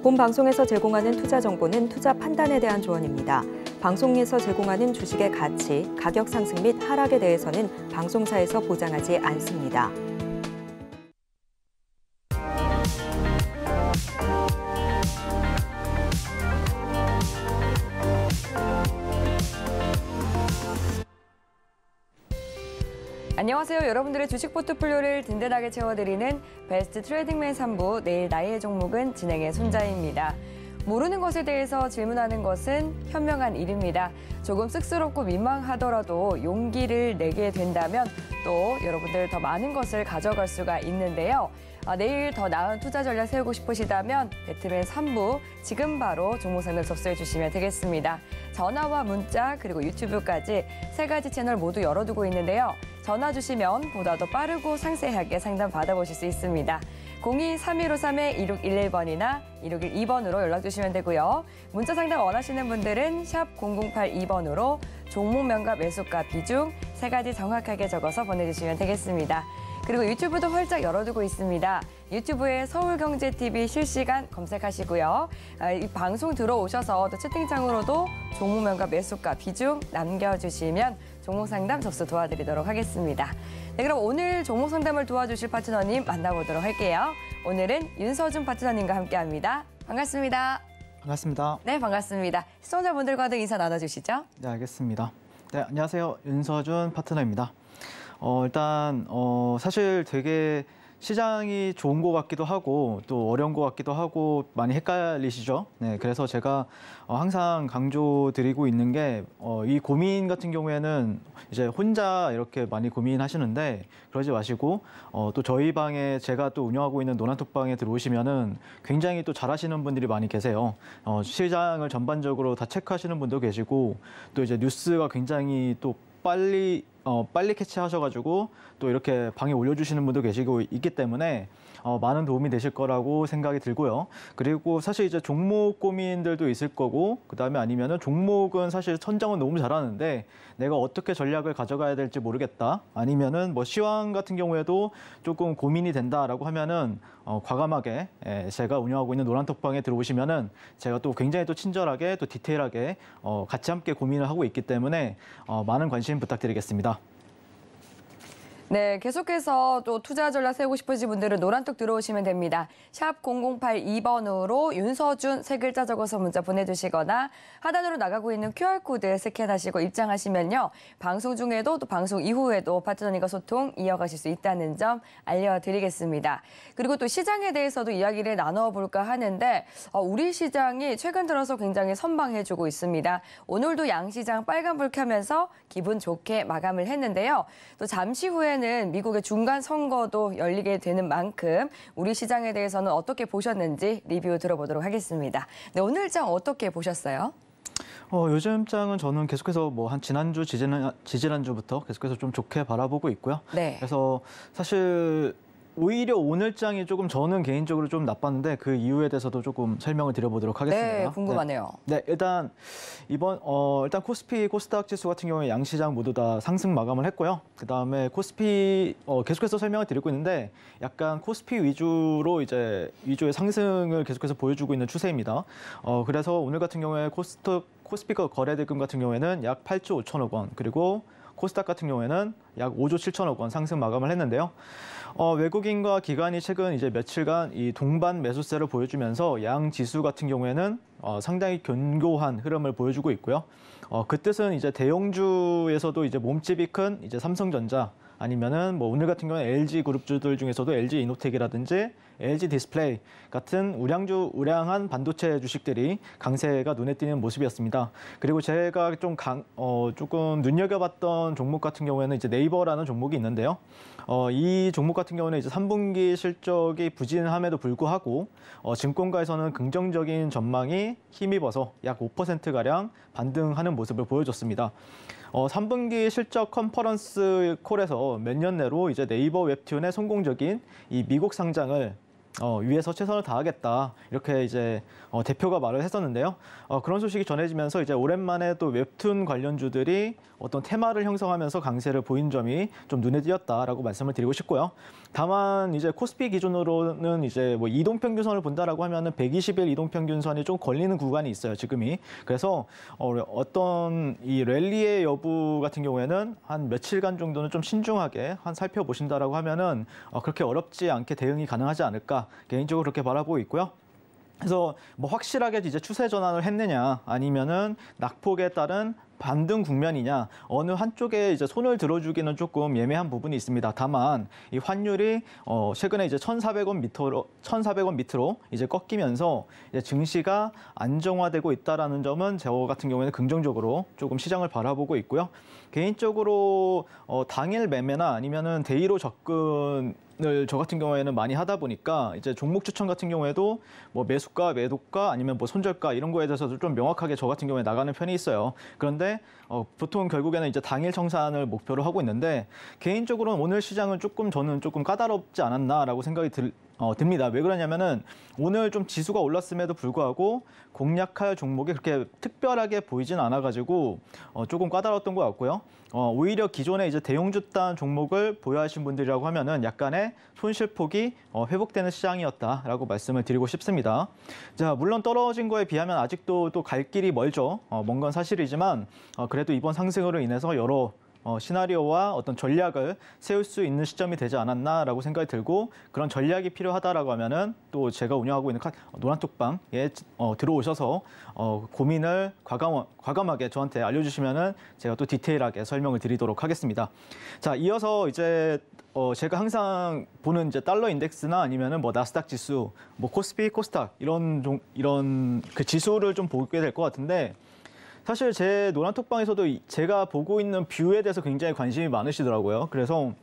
본 방송에서 제공하는 투자 정보는 투자 판단에 대한 조언입니다. 방송에서 제공하는 주식의 가치, 가격 상승 및 하락에 대해서는 방송사에서 보장하지 않습니다. 안녕하세요. 여러분들의 주식 포트폴리오를 든든하게 채워드리는 베스트 트레이딩맨 3부, 내일 나의 종목은 진행의 손자입니다. 모르는 것에 대해서 질문하는 것은 현명한 일입니다. 조금 쑥스럽고 민망하더라도 용기를 내게 된다면 또 여러분들 더 많은 것을 가져갈 수가 있는데요. 내일 더 나은 투자 전략 세우고 싶으시다면 배트맨 3부 지금 바로 종목 상담 접수해 주시면 되겠습니다. 전화와 문자 그리고 유튜브까지 3가지 채널 모두 열어두고 있는데요. 전화 주시면 보다 더 빠르고 상세하게 상담 받아보실 수 있습니다. 02-3153-2611번이나 2612번으로 연락 주시면 되고요. 문자 상담 원하시는 분들은 샵 0082번으로 종목명과 매수가 비중 3가지 정확하게 적어서 보내주시면 되겠습니다. 그리고 유튜브도 활짝 열어두고 있습니다. 유튜브에 서울경제TV 실시간 검색하시고요. 이 방송 들어오셔서 또 채팅창으로도 종목명과 매수가 비중 남겨주시면 종목 상담 접수 도와드리도록 하겠습니다. 네, 그럼 오늘 종목 상담을 도와주실 파트너님 만나보도록 할게요. 오늘은 윤서준 파트너님과 함께합니다. 반갑습니다. 반갑습니다. 네, 반갑습니다. 시청자분들과도 인사 나눠주시죠. 네, 알겠습니다. 네, 안녕하세요. 윤서준 파트너입니다. 일단 사실 되게 시장이 좋은 것 같기도 하고 또 어려운 것 같기도 하고 많이 헷갈리시죠? 네, 그래서 제가 항상 강조드리고 있는 게 이 고민 같은 경우에는 이제 혼자 이렇게 많이 고민하시는데 그러지 마시고 또 저희 방에 제가 또 운영하고 있는 노란톡방에 들어오시면은 굉장히 또 잘하시는 분들이 많이 계세요. 시장을 전반적으로 다 체크하시는 분도 계시고 또 이제 뉴스가 굉장히 또 빨리 캐치하셔가지고 또 이렇게 방에 올려주시는 분도 계시고 있기 때문에 많은 도움이 되실 거라고 생각이 들고요. 그리고 사실 이제 종목 고민들도 있을 거고 그다음에 아니면은 종목은 사실 선정은 너무 잘하는데 내가 어떻게 전략을 가져가야 될지 모르겠다. 아니면은 뭐 시황 같은 경우에도 조금 고민이 된다라고 하면은 과감하게 제가 운영하고 있는 노란톡방에 들어오시면은 제가 또 굉장히 또 친절하게 또 디테일하게 같이 함께 고민을 하고 있기 때문에 많은 관심 부탁드리겠습니다. 네, 계속해서 또 투자 전략 세우고 싶으신 분들은 노란톡 들어오시면 됩니다. 샵 0082번으로 윤서준 3글자 적어서 문자 보내주시거나 하단으로 나가고 있는 QR코드 스캔하시고 입장하시면요. 방송 중에도 또 방송 이후에도 파트너님과 소통 이어가실 수 있다는 점 알려드리겠습니다. 그리고 또 시장에 대해서도 이야기를 나눠볼까 하는데 우리 시장이 최근 들어서 굉장히 선방해주고 있습니다. 오늘도 양시장 빨간불 켜면서 기분 좋게 마감을 했는데요. 또 잠시 후에 미국의 중간 선거도 열리게 되는 만큼 우리 시장에 대해서는 어떻게 보셨는지 리뷰 들어보도록 하겠습니다. 네, 오늘 장 어떻게 보셨어요? 요즘 장은 저는 계속해서 뭐 한 지난주, 지지난주부터 계속해서 좀 좋게 바라보고 있고요. 네. 그래서 사실 오히려 오늘 장이 조금 저는 개인적으로 좀 나빴는데 그 이유에 대해서도 조금 설명을 드려보도록 하겠습니다. 네, 궁금하네요. 네, 일단 일단 코스피, 코스닥 지수 같은 경우에 양시장 모두 다 상승 마감을 했고요. 그다음에 코스피 계속해서 설명을 드리고 있는데 약간 코스피 위주의 상승을 계속해서 보여주고 있는 추세입니다. 그래서 오늘 같은 경우에 코스피가 거래대금 같은 경우에는 약 8조 5천억 원, 그리고 코스닥 같은 경우에는 약 5조 7천억 원 상승 마감을 했는데요. 외국인과 기관이 최근 이제 며칠간 이 동반 매수세를 보여주면서 양 지수 같은 경우에는 상당히 견고한 흐름을 보여주고 있고요. 그 뜻은 이제 대형주에서도 이제 몸집이 큰 이제 삼성전자 아니면은 뭐 오늘 같은 경우는 LG 그룹주들 중에서도 LG 이노텍이라든지 LG 디스플레이 같은 우량한 반도체 주식들이 강세가 눈에 띄는 모습이었습니다. 그리고 제가 조금 눈여겨봤던 종목 같은 경우에는 이제 네이버라는 종목이 있는데요. 이 종목 같은 경우는 이제 3분기 실적이 부진함에도 불구하고 증권가에서는 긍정적인 전망이 힘입어서 약 5%가량 반등하는 모습을 보여줬습니다. 3분기 실적 컨퍼런스 콜에서 몇 년 내로 이제 네이버 웹툰의 성공적인 이 미국 상장을 위에서 최선을 다하겠다 이렇게 이제 대표가 말을 했었는데요. 그런 소식이 전해지면서 이제 오랜만에 또 웹툰 관련주들이 어떤 테마를 형성하면서 강세를 보인 점이 좀 눈에 띄었다라고 말씀을 드리고 싶고요. 다만 이제 코스피 기준으로는 이제 뭐 이동평균선을 본다라고 하면은 120일 이동평균선이 좀 걸리는 구간이 있어요, 지금이. 그래서 어떤 이 랠리의 여부 같은 경우에는 한 며칠간 정도는 좀 신중하게 살펴보신다라고 하면은 그렇게 어렵지 않게 대응이 가능하지 않을까 개인적으로 그렇게 바라보고 있고요. 그래서 뭐 확실하게 이제 추세 전환을 했느냐 아니면은 낙폭에 따른 반등 국면이냐 어느 한쪽에 이제 손을 들어주기는 조금 예매한 부분이 있습니다. 다만 이 환율이 최근에 이제 1,400원 밑으로 이제 꺾이면서 이제 증시가 안정화되고 있다라는 점은 저 같은 경우에는 긍정적으로 조금 시장을 바라보고 있고요. 개인적으로 당일 매매나 아니면은 데이로 접근을 저 같은 경우에는 많이 하다 보니까 이제 종목 추천 같은 경우에도 뭐 매수가, 매도가 아니면 뭐 손절가 이런 거에 대해서도 좀 명확하게 저 같은 경우에 나가는 편이 있어요. 그런데 보통 결국에는 이제 당일 청산을 목표로 하고 있는데 개인적으로는 오늘 시장은 저는 조금 까다롭지 않았나라고 생각이 듭니다. 왜 그러냐면은 오늘 좀 지수가 올랐음에도 불구하고 공략할 종목이 그렇게 특별하게 보이진 않아가지고 조금 까다로웠던 것 같고요. 오히려 기존에 이제 대형주단 종목을 보유하신 분들이라고 하면은 약간의 손실폭이 회복되는 시장이었다라고 말씀을 드리고 싶습니다. 자, 물론 떨어진 거에 비하면 아직도 또 갈 길이 멀죠. 먼 건 사실이지만 그래도 이번 상승으로 인해서 여러 시나리오와 어떤 전략을 세울 수 있는 시점이 되지 않았나라고 생각이 들고 그런 전략이 필요하다라고 하면은 또 제가 운영하고 있는 노란톡방에 들어오셔서 고민을 과감하게 저한테 알려주시면은 제가 또 디테일하게 설명을 드리도록 하겠습니다. 자, 이어서 이제 제가 항상 보는 이제 달러 인덱스나 아니면은 뭐 나스닥 지수, 뭐 코스피, 코스닥 이런 그 지수를 좀 보게 될 것 같은데. 사실 제 노란톡방에서도 제가 보고 있는 뷰에 대해서 굉장히 관심이 많으시더라고요. 그래서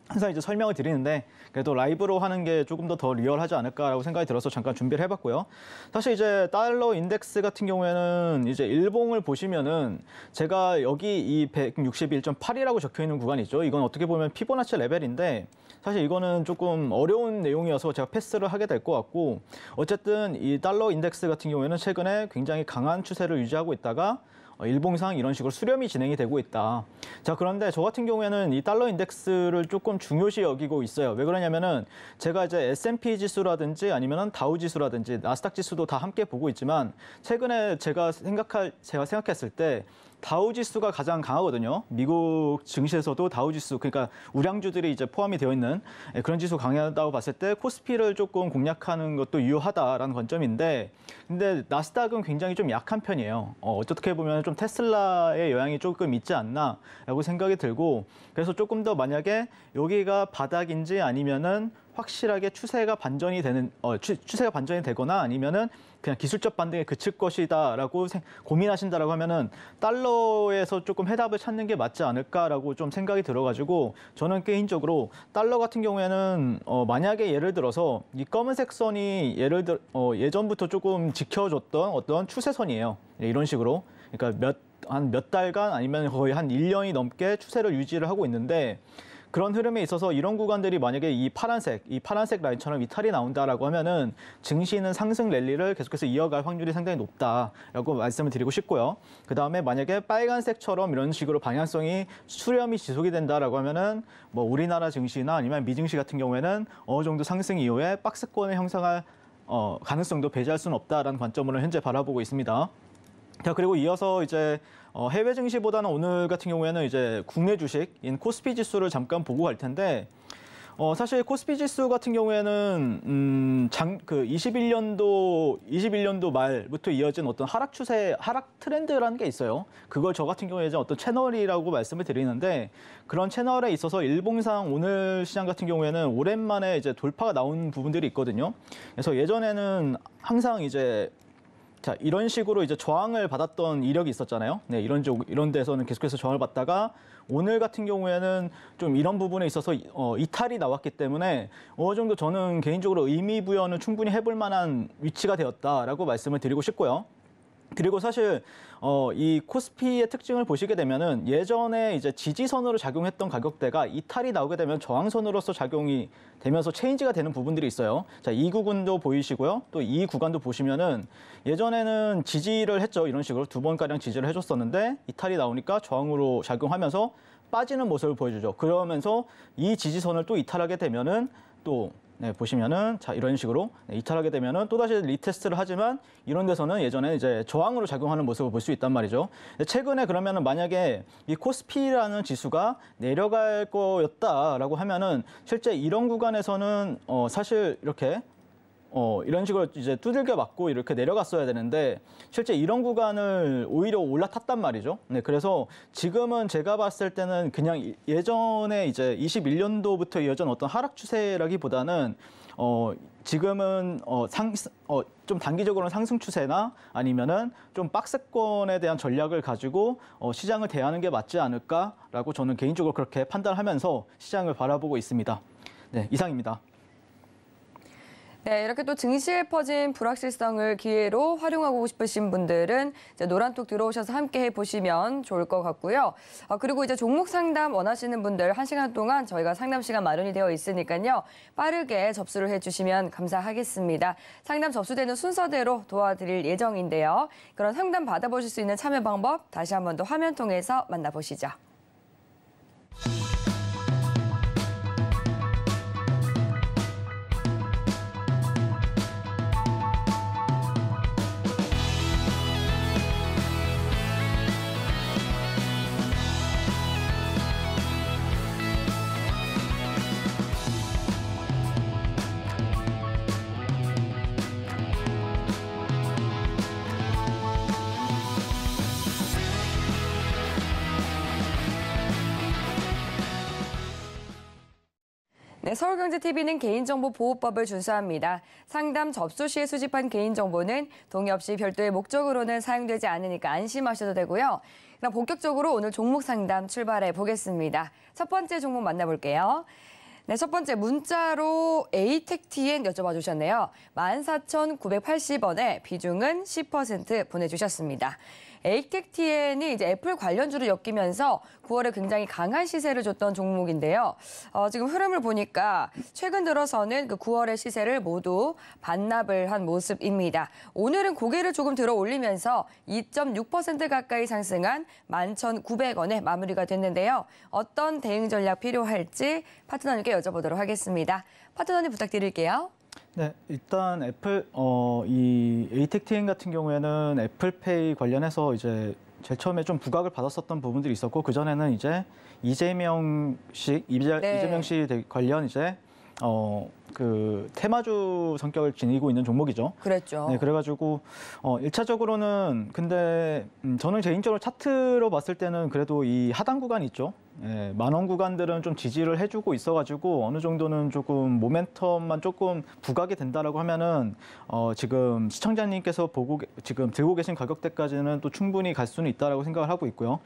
항상 이제 설명을 드리는데 그래도 라이브로 하는 게 조금 더 리얼하지 않을까라고 생각이 들어서 잠깐 준비를 해봤고요. 사실 이제 달러 인덱스 같은 경우에는 이제 일봉을 보시면은 제가 여기 이 161.8이라고 적혀 있는 구간이 있죠. 이건 어떻게 보면 피보나치 레벨인데 사실 이거는 조금 어려운 내용이어서 제가 패스를 하게 될 것 같고 어쨌든 이 달러 인덱스 같은 경우에는 최근에 굉장히 강한 추세를 유지하고 있다가 일봉상 이런 식으로 수렴이 진행이 되고 있다. 자, 그런데 저 같은 경우에는 이 달러 인덱스를 조금 중요시 여기고 있어요. 왜 그러냐면은 제가 이제 S&P 지수라든지 아니면은 다우 지수라든지 나스닥 지수도 다 함께 보고 있지만 최근에 제가 생각했을 때 다우 지수가 가장 강하거든요. 미국 증시에서도 다우 지수, 그러니까 우량주들이 이제 포함이 되어 있는 그런 지수 강하다고 봤을 때 코스피를 조금 공략하는 것도 유효하다라는 관점인데, 근데 나스닥은 굉장히 좀 약한 편이에요. 어떻게 보면 좀 테슬라의 영향이 조금 있지 않나라고 생각이 들고, 그래서 조금 더 만약에 여기가 바닥인지 아니면은 확실하게 추세가 반전이 되거나 아니면은 그냥 기술적 반등에 그칠 것이다라고 고민하신다라고 하면은 달러에서 조금 해답을 찾는 게 맞지 않을까라고 좀 생각이 들어가지고 저는 개인적으로 달러 같은 경우에는 만약에 예를 들어서 이 검은색 선이 예전부터 조금 지켜줬던 어떤 추세선이에요. 이런 식으로. 그러니까 몇 달간 아니면 거의 한 1년이 넘게 추세를 유지를 하고 있는데 그런 흐름에 있어서 이런 구간들이 만약에 이 파란색 라인처럼 이탈이 나온다라고 하면은 증시는 상승 랠리를 계속해서 이어갈 확률이 상당히 높다라고 말씀을 드리고 싶고요. 그 다음에 만약에 빨간색처럼 이런 식으로 방향성이 수렴이 지속이 된다라고 하면은 뭐 우리나라 증시나 아니면 미증시 같은 경우에는 어느 정도 상승 이후에 박스권을 형성할 가능성도 배제할 수는 없다라는 관점으로 현재 바라보고 있습니다. 자, 그리고 이어서 이제 해외 증시보다는 오늘 같은 경우에는 이제 국내 주식인 코스피 지수를 잠깐 보고 갈 텐데, 사실 코스피 지수 같은 경우에는 21년도 말부터 이어진 어떤 하락 트렌드라는 게 있어요. 그걸 저 같은 경우에 이제 어떤 채널이라고 말씀을 드리는데, 그런 채널에 있어서 일봉상 오늘 시장 같은 경우에는 오랜만에 이제 돌파가 나온 부분들이 있거든요. 그래서 예전에는 항상 이제 이런 식으로 이제 저항을 받았던 이력이 있었잖아요. 네, 이런 데서는 계속해서 저항을 받다가 오늘 같은 경우에는 좀 이런 부분에 있어서 이탈이 나왔기 때문에 어느 정도 저는 개인적으로 의미 부여는 충분히 해볼 만한 위치가 되었다라고 말씀을 드리고 싶고요. 그리고 사실 이 코스피의 특징을 보시게 되면은 예전에 이제 지지선으로 작용했던 가격대가 이탈이 나오게 되면 저항선으로서 작용이 되면서 체인지가 되는 부분들이 있어요. 자, 이 구간도 보이시고요. 또 이 구간도 보시면은 예전에는 지지를 했죠. 이런 식으로 2번가량 지지를 해줬었는데 이탈이 나오니까 저항으로 작용하면서 빠지는 모습을 보여주죠. 그러면서 이 지지선을 또 이탈하게 되면은 또 네, 보시면은 자 이런 식으로 이탈하게 되면은 또다시 리테스트를 하지만 이런 데서는 예전에 이제 저항으로 작용하는 모습을 볼 수 있단 말이죠. 최근에 그러면은 만약에 이 코스피라는 지수가 내려갈 거였다라고 하면은 실제 이런 구간에서는 사실 이렇게 이런 식으로 이제 두들겨 맞고 이렇게 내려갔어야 되는데 실제 이런 구간을 오히려 올라탔단 말이죠. 네, 그래서 지금은 제가 봤을 때는 그냥 예전에 이제 21년도부터 이어진 어떤 하락 추세라기보다는 지금은 좀 단기적으로는 상승 추세나 아니면은 좀 박스권에 대한 전략을 가지고 시장을 대하는 게 맞지 않을까라고 저는 개인적으로 그렇게 판단하면서 시장을 바라보고 있습니다. 네, 이상입니다. 네, 이렇게 또 증시에 퍼진 불확실성을 기회로 활용하고 싶으신 분들은 이제 노란톡 들어오셔서 함께 해보시면 좋을 것 같고요. 그리고 이제 종목 상담 원하시는 분들 1시간 동안 저희가 상담 시간 마련이 되어 있으니까요. 빠르게 접수를 해주시면 감사하겠습니다. 상담 접수되는 순서대로 도와드릴 예정인데요. 그런 상담 받아보실 수 있는 참여 방법 다시 한 번 더 화면 통해서 만나보시죠. 네, 서울경제TV는 개인정보보호법을 준수합니다. 상담 접수 시에 수집한 개인정보는 동의 없이 별도의 목적으로는 사용되지 않으니까 안심하셔도 되고요. 그럼 본격적으로 오늘 종목 상담 출발해 보겠습니다. 첫 번째 종목 만나볼게요. 네, 첫 번째 문자로 에이텍TN 여쭤봐 주셨네요. 14,980원에 비중은 10% 보내주셨습니다. 에이텍TN이 이제 애플 관련주로 엮이면서 9월에 굉장히 강한 시세를 줬던 종목인데요. 지금 흐름을 보니까 최근 들어서는 그 9월의 시세를 모두 반납을 한 모습입니다. 오늘은 고개를 조금 들어 올리면서 2.6% 가까이 상승한 11,900원에 마무리가 됐는데요. 어떤 대응 전략 필요할지 파트너님께 여쭤보도록 하겠습니다. 파트너님 부탁드릴게요. 네, 일단 이 에이텍TN 같은 경우에는 애플페이 관련해서 이제 제일 처음에 좀 부각을 받았었던 부분들이 있었고 그 전에는 이제 이재명 씨 관련 이제 그 테마주 성격을 지니고 있는 종목이죠. 그랬죠. 네, 그래가지고 1차적으로는 근데 저는 개인적으로 차트로 봤을 때는 그래도 이 하단 구간 있죠. 예, 만원 구간들은 좀 지지를 해주고 있어가지고 어느 정도는 조금 모멘텀만 조금 부각이 된다라고 하면은 지금 시청자님께서 지금 들고 계신 가격대까지는 또 충분히 갈 수는 있다라고 생각을 하고 있고요.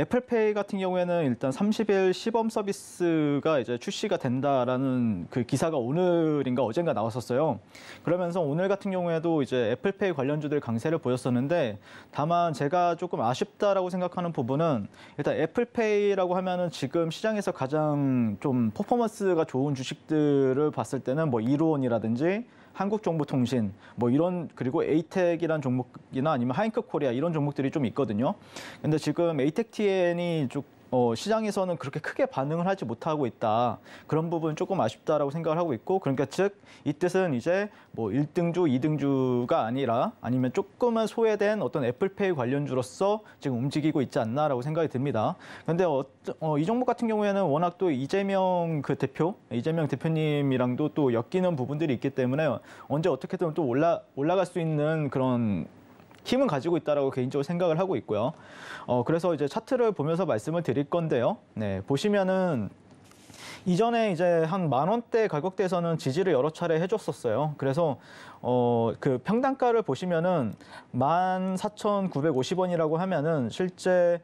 애플페이 같은 경우에는 일단 30일 시범 서비스가 이제 출시가 된다라는 그 기사가 오늘인가 어젠가 나왔었어요. 그러면서 오늘 같은 경우에도 이제 애플페이 관련주들 강세를 보였었는데 다만 제가 조금 아쉽다라고 생각하는 부분은 일단 애플페이라고 하면 지금 시장에서 가장 좀 퍼포먼스가 좋은 주식들을 봤을 때는 뭐 이로온이라든지 한국정보통신 뭐 이런 그리고 에이텍이란 종목이나 아니면 하이크코리아 이런 종목들이 좀 있거든요. 근데 지금 에이텍TN이 시장에서는 그렇게 크게 반응을 하지 못하고 있다. 그런 부분 조금 아쉽다라고 생각을 하고 있고 그러니까 즉 이 뜻은 이제 뭐 1등주, 2등주가 아니라 아니면 조금은 소외된 어떤 애플페이 관련주로서 지금 움직이고 있지 않나라고 생각이 듭니다. 그런데 이 종목 같은 경우에는 워낙 또 이재명 대표님이랑도 또 엮이는 부분들이 있기 때문에 언제 어떻게든 또 올라갈 수 있는 그런 힘은 가지고 있다라고 개인적으로 생각을 하고 있고요. 그래서 이제 차트를 보면서 말씀을 드릴 건데요. 네, 보시면은 이전에 이제 한 10,000원대 가격대에서는 지지를 여러 차례 해줬었어요. 그래서 그 평단가를 보시면은 14,950원이라고 하면은 실제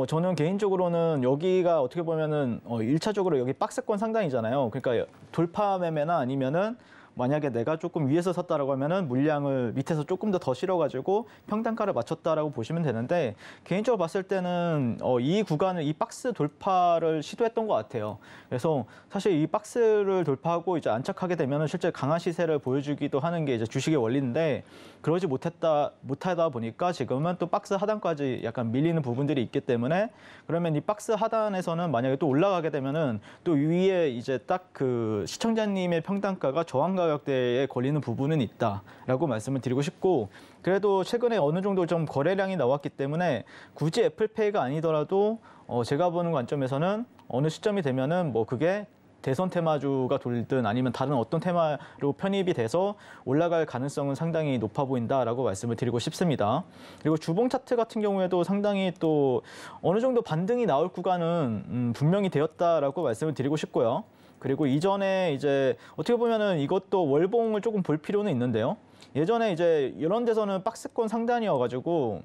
저는 개인적으로는 여기가 어떻게 보면은 1차적으로 여기 박스권 상단이잖아요. 그러니까 돌파 매매나 아니면은 만약에 내가 조금 위에서 샀다라고 하면은 물량을 밑에서 조금 더 실어가지고 평단가를 맞췄다라고 보시면 되는데 개인적으로 봤을 때는 이 구간을 이 박스 돌파를 시도했던 것 같아요. 그래서 사실 이 박스를 돌파하고 이제 안착하게 되면은 실제 강한 시세를 보여주기도 하는 게 이제 주식의 원리인데 그러지 못하다 보니까 지금은 또 박스 하단까지 약간 밀리는 부분들이 있기 때문에 그러면 이 박스 하단에서는 만약에 또 올라가게 되면은 또 위에 이제 딱 그 시청자님의 평단가가 저항 가격대에 걸리는 부분은 있다라고 말씀을 드리고 싶고 그래도 최근에 어느 정도 좀 거래량이 나왔기 때문에 굳이 애플페이가 아니더라도 제가 보는 관점에서는 어느 시점이 되면은 뭐 그게 대선 테마주가 돌든 아니면 다른 어떤 테마로 편입이 돼서 올라갈 가능성은 상당히 높아 보인다라고 말씀을 드리고 싶습니다. 그리고 주봉 차트 같은 경우에도 상당히 또 어느 정도 반등이 나올 구간은 분명히 되었다라고 말씀을 드리고 싶고요. 그리고 이전에 이제 어떻게 보면은 이것도 월봉을 조금 볼 필요는 있는데요. 예전에 이제 이런 데서는 박스권 상단이어가지고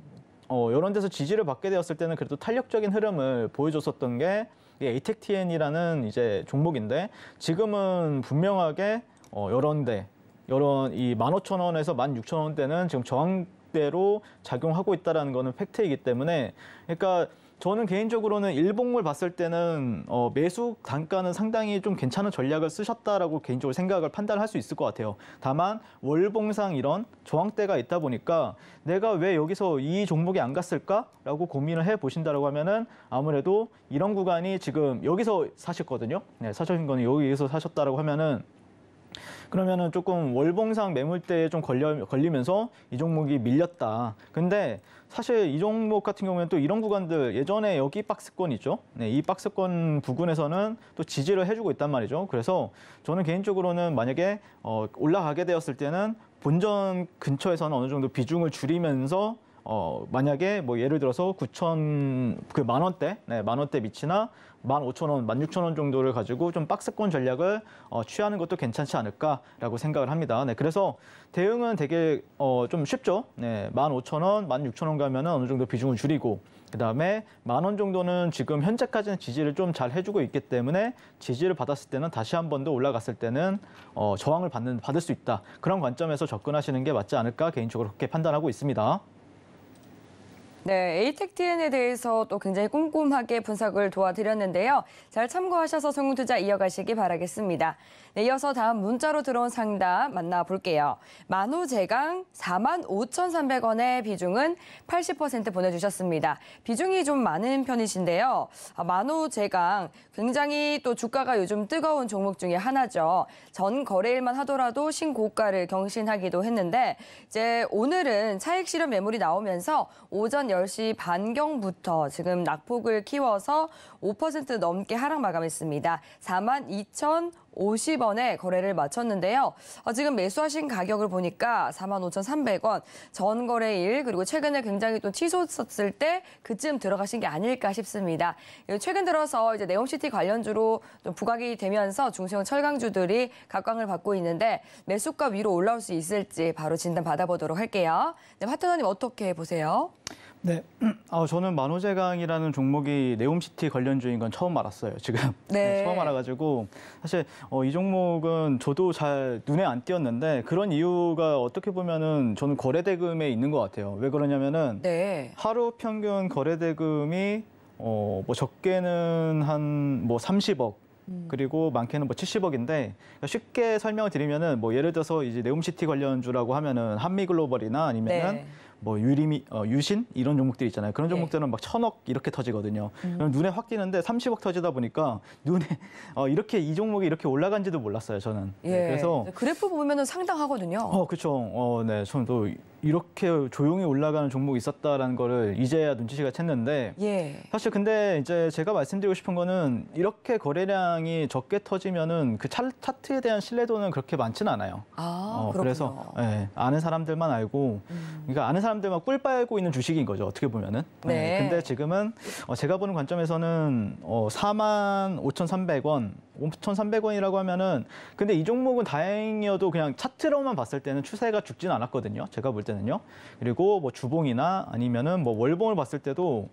이런 데서 지지를 받게 되었을 때는 그래도 탄력적인 흐름을 보여줬었던 게 ATEC-TN이라는 이제 종목인데 지금은 분명하게 이런 이 15,000원에서 16,000원대는 지금 저항대로 작용하고 있다는 거는 팩트이기 때문에 그러니까 저는 개인적으로는 일봉을 봤을 때는 매수 단가는 상당히 좀 괜찮은 전략을 쓰셨다라고 개인적으로 생각을 판단할 수 있을 것 같아요. 다만 월봉상 이런 저항대가 있다 보니까 내가 왜 여기서 이 종목이 안 갔을까라고 고민을 해 보신다라고 하면은 아무래도 이런 구간이 지금 여기서 사셨거든요. 네, 사신 거는 여기서 사셨다라고 하면은 그러면은 조금 월봉상 매물대에 좀 걸리면서 이 종목이 밀렸다. 근데 사실 이 종목 같은 경우에는 또 이런 구간들 예전에 여기 박스권 있죠. 네, 이 박스권 부근에서는 또 지지를 해주고 있단 말이죠. 그래서 저는 개인적으로는 만약에 올라가게 되었을 때는 본전 근처에서는 어느 정도 비중을 줄이면서 만약에 뭐 예를 들어서 9천 그 만원대, 네, 만원대 밑이나 15,000원, 16,000원 정도를 가지고 좀 박스권 전략을 취하는 것도 괜찮지 않을까라고 생각을 합니다. 네, 그래서 대응은 되게 좀 쉽죠. 네, 15,000원, 16,000원 가면은 어느 정도 비중을 줄이고 그다음에 10,000원 정도는 지금 현재까지는 지지를 좀 잘 해주고 있기 때문에 지지를 받았을 때는 다시 한 번 더 올라갔을 때는 저항을 받을 수 있다. 그런 관점에서 접근하시는 게 맞지 않을까 개인적으로 그렇게 판단하고 있습니다. 네, ATEC-TN에 대해서 또 굉장히 꼼꼼하게 분석을 도와드렸는데요. 잘 참고하셔서 성공투자 이어가시기 바라겠습니다. 네, 이어서 다음 문자로 들어온 상담 만나볼게요. 만호제강 45,300원의 비중은 80% 보내주셨습니다. 비중이 좀 많은 편이신데요. 만호제강 굉장히 또 주가가 요즘 뜨거운 종목 중에 하나죠. 전 거래일만 하더라도 신고가를 경신하기도 했는데 이제 오늘은 차익 실현 매물이 나오면서 오전 10시 반경부터 지금 낙폭을 키워서 5% 넘게 하락 마감했습니다. 42,050원에 거래를 마쳤는데요. 지금 매수하신 가격을 보니까 45,300원, 전 거래일 그리고 최근에 굉장히 또 치솟았을 때 그쯤 들어가신 게 아닐까 싶습니다. 최근 들어서 이제 네옴시티 관련주로 좀 부각이 되면서 중소형 철강주들이 각광을 받고 있는데 매수가 위로 올라올 수 있을지 바로 진단 받아보도록 할게요. 네, 화트너님 어떻게 보세요? 네, 저는 만호제강이라는 종목이 네옴시티 관련주인 건 처음 알았어요. 지금 네. 처음 알아가지고 사실 이 종목은 저도 잘 눈에 안 띄었는데 그런 이유가 어떻게 보면은 저는 거래대금에 있는 것 같아요. 왜 그러냐면은 네. 하루 평균 거래대금이 뭐 적게는 한 뭐 30억. 그리고 많게는 뭐 70억인데 쉽게 설명을 드리면은 뭐 예를 들어서 이제 네옴시티 관련주라고 하면은 한미글로벌이나 아니면은 네. 뭐 유신 이런 종목들 있잖아요. 그런 종목들은 막 1,000억 이렇게 터지거든요. 그럼 눈에 확 띄는데 30억 터지다 보니까 눈에 이렇게 이 종목이 이렇게 올라간지도 몰랐어요. 저는. 예. 네, 그래서 그래프 보면은 상당하거든요. 그렇죠. 네, 저는 또 이렇게 조용히 올라가는 종목이 있었다라는 거를 이제야 눈치가 챘는데 예. 사실 근데 이제 제가 말씀드리고 싶은 거는 이렇게 거래량이 적게 터지면은 그 차트에 대한 신뢰도는 그렇게 많지는 않아요. 그렇군요. 그래서 아는 사람들만 알고 그러니까 아는 사람들만 꿀 빨고 있는 주식인 거죠. 어떻게 보면은. 네. 근데 지금은 제가 보는 관점에서는 45,300원 5,300원이라고 하면은 근데 이 종목은 다행히도 그냥 차트로만 봤을 때는 추세가 죽진 않았거든요. 제가 볼 때는요. 그리고 뭐 주봉이나 아니면은 뭐 월봉을 봤을 때도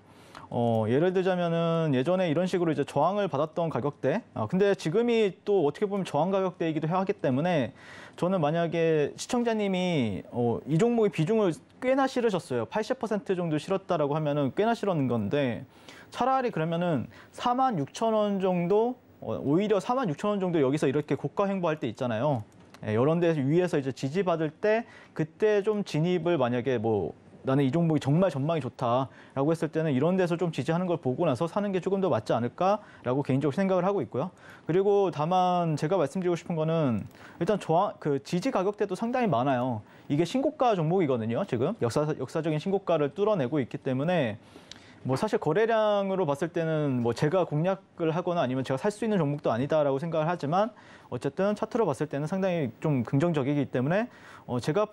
예를 들자면은 예전에 이런 식으로 이제 저항을 받았던 가격대, 근데 지금이 또 어떻게 보면 저항 가격대이기도 하기 때문에 저는 만약에 시청자님이 이 종목의 비중을 꽤나 실으셨어요. 80% 정도 실었다라고 하면은 꽤나 실었는 건데 차라리 그러면은 46,000원 정도, 오히려 46,000원 정도 여기서 이렇게 고가 횡보할 때 있잖아요. 이런 데 위에서 이제 지지받을 때 그때 좀 진입을 만약에 뭐 나는 이 종목이 정말 전망이 좋다라고 했을 때는 이런 데서 좀 지지하는 걸 보고 나서 사는 게 조금 더 맞지 않을까라고 개인적으로 생각을 하고 있고요. 그리고 다만 제가 말씀드리고 싶은 거는 일단 그 지지 가격대도 상당히 많아요. 이게 신고가 종목이거든요. 지금 역사적인 신고가를 뚫어내고 있기 때문에 뭐 사실 거래량으로 봤을 때는 뭐 제가 공략을 하거나 아니면 제가 살 수 있는 종목도 아니다라고 생각을 하지만 어쨌든 차트로 봤을 때는 상당히 좀 긍정적이기 때문에 제가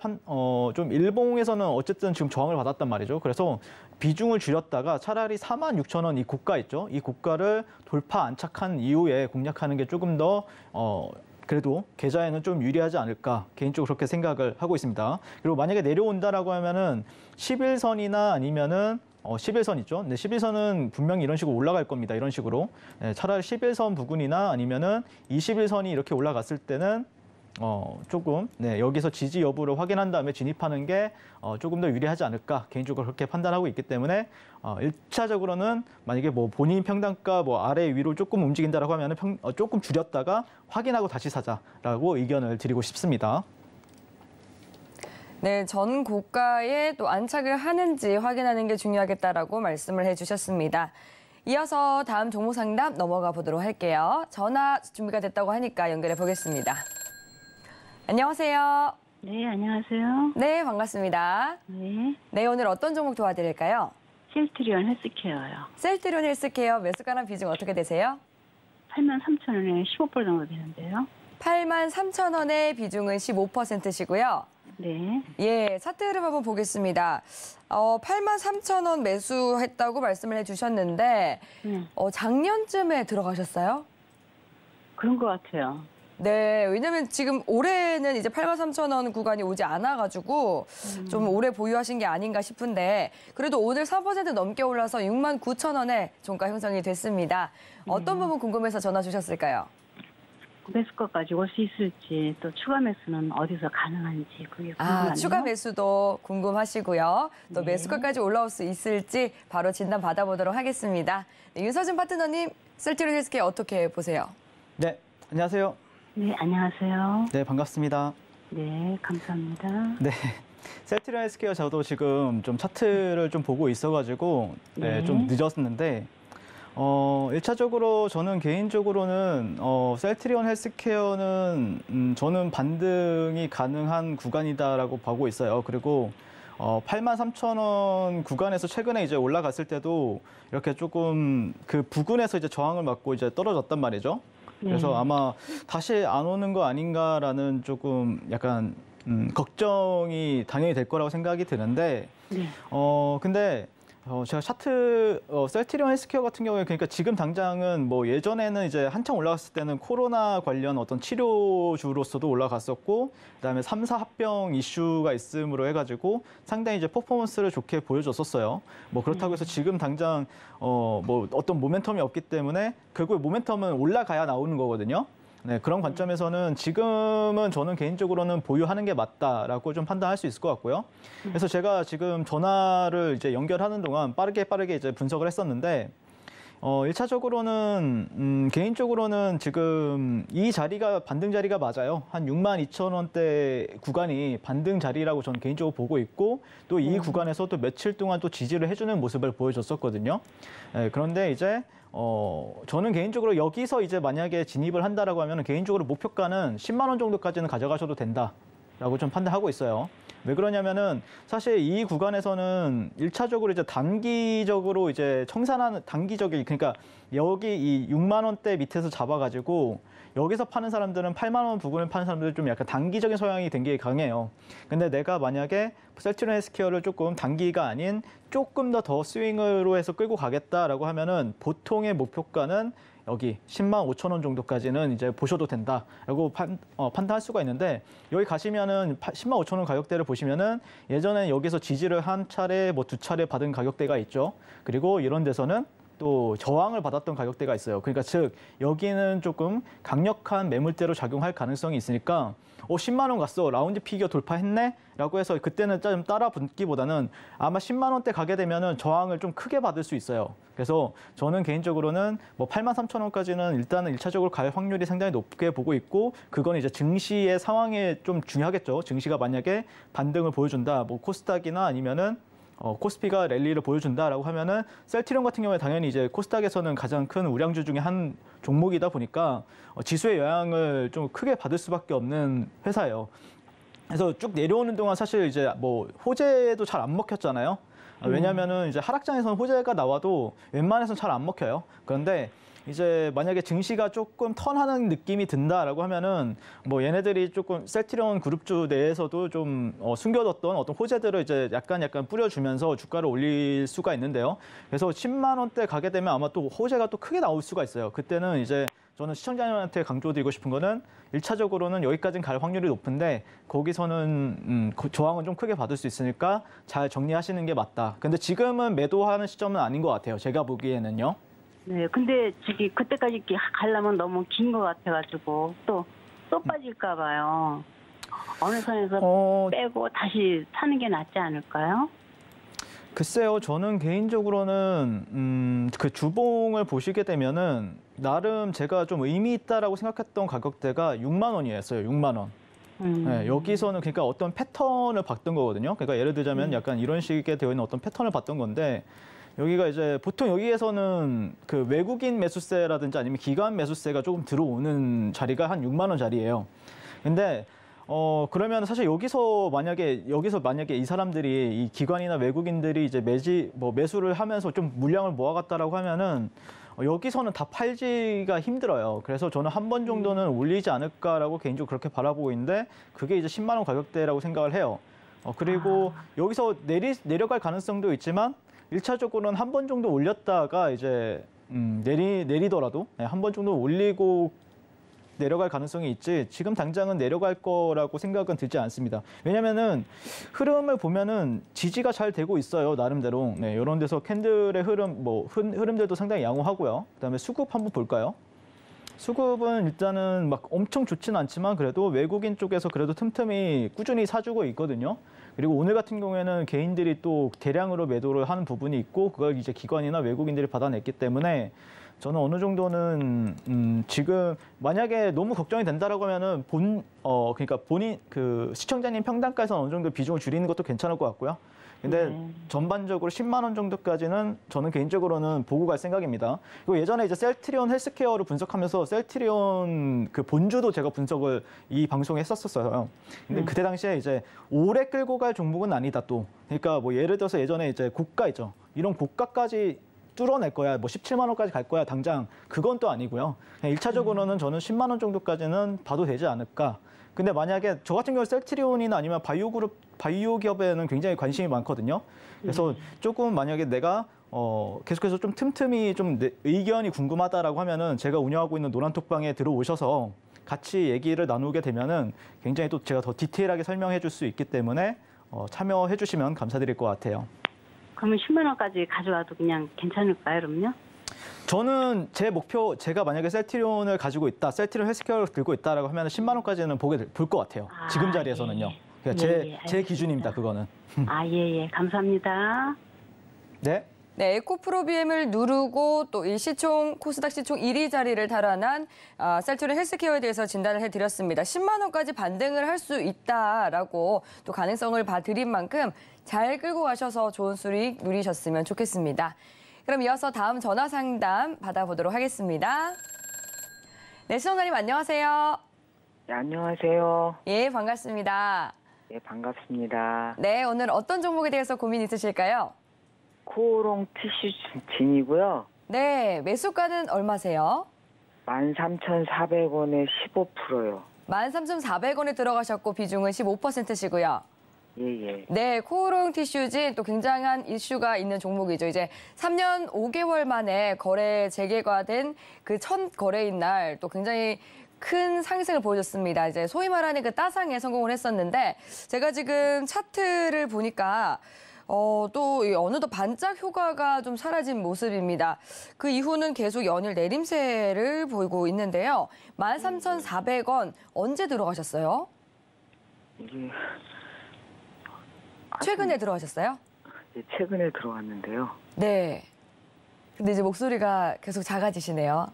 좀 일봉에서는 어쨌든 지금 저항을 받았단 말이죠. 그래서 비중을 줄였다가 차라리 46,000원 이 고가 있죠. 이 고가를 돌파 안착한 이후에 공략하는 게 조금 더 그래도 계좌에는 좀 유리하지 않을까 개인적으로 그렇게 생각을 하고 있습니다. 그리고 만약에 내려온다라고 하면은 11선이나 아니면은 11선 있죠. 네, 11선은 분명히 이런 식으로 올라갈 겁니다. 이런 식으로. 네, 차라리 11선 부근이나 아니면은 21선이 이렇게 올라갔을 때는 조금 여기서 지지 여부를 확인한 다음에 진입하는 게 조금 더 유리하지 않을까 개인적으로 그렇게 판단하고 있기 때문에 1차적으로는 만약에 뭐 본인 평단가 뭐 아래 위로 조금 움직인다라고 하면은 조금 줄였다가 확인하고 다시 사자라고 의견을 드리고 싶습니다. 네, 전 고가에 또 안착을 하는지 확인하는 게 중요하겠다라고 말씀을 해주셨습니다. 이어서 다음 종목 상담 넘어가 보도록 할게요. 전화 준비가 됐다고 하니까 연결해 보겠습니다. 안녕하세요. 네, 안녕하세요. 네, 반갑습니다. 네, 네, 오늘 어떤 종목 도와드릴까요? 셀트리온 헬스케어요. 셀트리온 헬스케어 매수가랑 비중 어떻게 되세요? 83,000원에 15% 정도 되는데요. 83,000원의 비중은 15%시고요. 네, 예, 차트 흐름 한번 보겠습니다. 83,000원 매수했다고 말씀을 해주셨는데 작년쯤에 들어가셨어요? 그런 것 같아요. 네, 왜냐면 지금 올해는 이제 83,000원 구간이 오지 않아가지고 좀 오래 보유하신 게 아닌가 싶은데 그래도 오늘 3% 넘게 올라서 69,000원에 종가 형성이 됐습니다. 어떤 부분 궁금해서 전화 주셨을까요? 매수가까지 올 수 있을지 또 추가 매수는 어디서 가능한지 그게 궁금하네요. 추가 매수도 궁금하시고요. 또 네. 매수가까지 올라올 수 있을지 바로 진단 받아보도록 하겠습니다. 네, 윤서준 파트너님, 셀트리온 헬스케어 어떻게 보세요? 네, 안녕하세요. 네, 안녕하세요. 네, 반갑습니다. 네, 감사합니다. 네. 셀트리온 헬스케어 저도 지금 좀 차트를 좀 보고 있어가지고 네. 좀 늦었는데 1차적으로 저는 개인적으로는 셀트리온 헬스케어는 저는 반등이 가능한 구간이다라고 보고 있어요. 그리고 83,000원 구간에서 최근에 이제 올라갔을 때도 이렇게 조금 그 부근에서 이제 저항을 맞고 이제 떨어졌단 말이죠. 그래서 아마 다시 안 오는 거 아닌가라는 조금 약간 걱정이 당연히 될 거라고 생각이 드는데 네. 근데 제가 차트 셀트리온 헬스케어 같은 경우에 그러니까 지금 당장은 뭐 예전에는 이제 한창 올라갔을 때는 코로나 관련 어떤 치료주로서도 올라갔었고 그다음에 3사 합병 이슈가 있음으로 해가지고 상당히 이제 퍼포먼스를 좋게 보여줬었어요. 뭐 그렇다고 해서 지금 당장 뭐 어떤 모멘텀이 없기 때문에 결국에 모멘텀은 올라가야 나오는 거거든요. 네, 그런 관점에서는 지금은 저는 개인적으로는 보유하는 게 맞다라고 좀 판단할 수 있을 것 같고요. 그래서 제가 지금 전화를 이제 연결하는 동안 빠르게 이제 분석을 했었는데, 1차적으로는, 개인적으로는 지금 이 자리가 반등 자리가 맞아요. 한 62,000원대 구간이 반등 자리라고 저는 개인적으로 보고 있고, 또 이 구간에서 또 며칠 동안 또 지지를 해주는 모습을 보여줬었거든요. 네, 그런데 이제, 저는 개인적으로 여기서 이제 만약에 진입을 한다라고 하면 개인적으로 목표가는 10만 원 정도까지는 가져가셔도 된다라고 좀 판단하고 있어요. 왜 그러냐면은 사실 이 구간에서는 1차적으로 이제 단기적으로 이제 청산하는 단기적인 그러니까 여기 이 6만 원대 밑에서 잡아가지고 여기서 파는 사람들은 8만 원 부근을 파는 사람들은 좀 약간 단기적인 성향이 된 게 강해요. 근데 내가 만약에 셀트리온 헬스케어를 조금 단기가 아닌 조금 더 스윙으로 해서 끌고 가겠다라고 하면은 보통의 목표가는 여기 10만 5천 원 정도까지는 이제 보셔도 된다라고 판단할 수가 있는데 여기 가시면은 10만 5천 원 가격대를 보시면은 예전에 여기서 지지를 한 차례 뭐 2차례 받은 가격대가 있죠. 그리고 이런 데서는 또 저항을 받았던 가격대가 있어요. 그러니까 즉 여기는 조금 강력한 매물대로 작용할 가능성이 있으니까 10만 원 갔어. 라운지 피겨 돌파했네? 라고 해서 그때는 좀 따라 붙기보다는 아마 10만 원대 가게 되면은 저항을 좀 크게 받을 수 있어요. 그래서 저는 개인적으로는 뭐 8만 3천 원까지는 일단은 1차적으로 갈 확률이 상당히 높게 보고 있고 그건 이제 증시의 상황에 좀 중요하겠죠. 증시가 만약에 반등을 보여준다. 뭐 코스닥이나 아니면은 코스피가 랠리를 보여준다라고 하면은 셀트리온 같은 경우에 당연히 이제 코스닥에서는 가장 큰 우량주 중에 한 종목이다 보니까 지수의 영향을 좀 크게 받을 수밖에 없는 회사예요. 그래서 쭉 내려오는 동안 사실 이제 뭐 호재도 잘 안 먹혔잖아요. 왜냐하면은 이제 하락장에서는 호재가 나와도 웬만해서는 잘 안 먹혀요. 그런데 이제 만약에 증시가 조금 턴하는 느낌이 든다라고 하면은 뭐 얘네들이 조금 셀트리온 그룹주 내에서도 좀 숨겨뒀던 어떤 호재들을 이제 약간 뿌려주면서 주가를 올릴 수가 있는데요. 그래서 10만 원대 가게 되면 아마 또 호재가 또 크게 나올 수가 있어요. 그때는 이제 저는 시청자님한테 강조드리고 싶은 거는 1차적으로는 여기까지는 갈 확률이 높은데 거기서는 저항은 좀 크게 받을 수 있으니까 잘 정리하시는 게 맞다. 근데 지금은 매도하는 시점은 아닌 것 같아요. 제가 보기에는요. 네, 근데 저기 그때까지 이렇게 가려면 너무 긴 것 같아가지고 또 빠질까 봐요. 어느 선에서 빼고 다시 사는 게 낫지 않을까요? 글쎄요, 저는 개인적으로는 그 주봉을 보시게 되면은 나름 제가 좀 의미 있다라고 생각했던 가격대가 6만 원이었어요. 6만 원. 네, 여기서는 그러니까 어떤 패턴을 봤던 거거든요. 그러니까 예를 들자면 약간 이런 식의 되어 있는 어떤 패턴을 봤던 건데 여기가 이제 보통 여기에서는 그 외국인 매수세라든지 아니면 기관 매수세가 조금 들어오는 자리가 한 6만 원 자리예요. 근데 그러면 사실 여기서 만약에 이 사람들이 이 기관이나 외국인들이 이제 매수를 하면서 좀 물량을 모아갔다라고 하면은 여기서는 다 팔지가 힘들어요. 그래서 저는 한 번 정도는 올리지 않을까라고 개인적으로 그렇게 바라보고 있는데 그게 이제 10만 원 가격대라고 생각을 해요. 그리고 여기서 내려갈 가능성도 있지만 1차적으로는 한 번 정도 올렸다가 이제 내리더라도 한 번 정도 올리고 내려갈 가능성이 있지 지금 당장은 내려갈 거라고 생각은 들지 않습니다. 왜냐면은 흐름을 보면은 지지가 잘 되고 있어요. 나름대로. 네, 이런 데서 캔들의 흐름들도 상당히 양호하고요. 그다음에 수급 한번 볼까요? 수급은 일단은 막 엄청 좋지는 않지만 그래도 외국인 쪽에서 그래도 틈틈이 꾸준히 사주고 있거든요. 그리고 오늘 같은 경우에는 개인들이 또 대량으로 매도를 하는 부분이 있고 그걸 이제 기관이나 외국인들이 받아냈기 때문에 저는 어느 정도는 지금 만약에 너무 걱정이 된다라고 하면은 그러니까 본인 그 시청자님 평단가에서 어느 정도 비중을 줄이는 것도 괜찮을 것 같고요. 근데 전반적으로 10만 원 정도까지는 저는 개인적으로는 보고 갈 생각입니다. 그리고 예전에 이제 셀트리온 헬스케어를 분석하면서 셀트리온 그 본주도 제가 분석을 이 방송에 했었어요. 근데 그때 당시에 이제 오래 끌고 갈 종목은 아니다 또. 그러니까 뭐 예를 들어서 예전에 이제 고가 있죠. 이런 고가까지 뚫어낼 거야. 뭐 17만 원까지 갈 거야. 당장 그건 또 아니고요. 그냥 1차적으로는 저는 10만 원 정도까지는 봐도 되지 않을까. 근데 만약에 저 같은 경우 셀트리온이나 아니면 바이오 기업에는 굉장히 관심이 많거든요. 그래서 조금 만약에 내가 계속해서 좀 틈틈이 좀 의견이 궁금하다라고 하면은 제가 운영하고 있는 노란톡방에 들어오셔서 같이 얘기를 나누게 되면은 굉장히 또 제가 더 디테일하게 설명해 줄 수 있기 때문에 참여해 주시면 감사드릴 것 같아요. 그러면 10만 원까지 가져와도 그냥 괜찮을까요, 그럼요? 저는 제 목표, 제가 만약에 셀트리온을 가지고 있다, 셀트리온 헬스케어를 들고 있다라고 하면 10만 원까지는 볼 것 같아요. 지금 자리에서는요. 그러니까 제 기준입니다, 그거는. 예. 감사합니다. 네. 네, 에코프로비엠을 누르고 또 이 코스닥 시총 1위 자리를 달아난 셀트리온 헬스케어에 대해서 진단을 해드렸습니다. 10만 원까지 반등을 할 수 있다라고 또 가능성을 봐드린 만큼 잘 끌고 가셔서 좋은 수익 누리셨으면 좋겠습니다. 그럼 이어서 다음 전화 상담 받아보도록 하겠습니다. 네, 시청자님 안녕하세요. 네, 안녕하세요. 예, 반갑습니다. 네, 반갑습니다. 네, 오늘 어떤 종목에 대해서 고민 있으실까요? 코오롱 티슈진이고요. 네, 매수가는 얼마세요? 13,400원에 15%요. 13,400원에 들어가셨고 비중은 15%시고요. 예. 네, 코오롱 티슈진 또 굉장한 이슈가 있는 종목이죠. 이제 3년 5개월 만에 거래 재개가 된 그 첫 거래인 날 또 굉장히 큰 상승을 보여줬습니다. 이제 소위 말하는 그 따상에 성공을 했었는데 제가 지금 차트를 보니까 또 어느덧 반짝 효과가 좀 사라진 모습입니다. 그 이후는 계속 연일 내림세를 보이고 있는데요. 13,400원 언제 들어가셨어요? 이게 최근에 들어가셨어요? 예, 최근에 들어왔는데요. 네. 근데 이제 목소리가 계속 작아지시네요.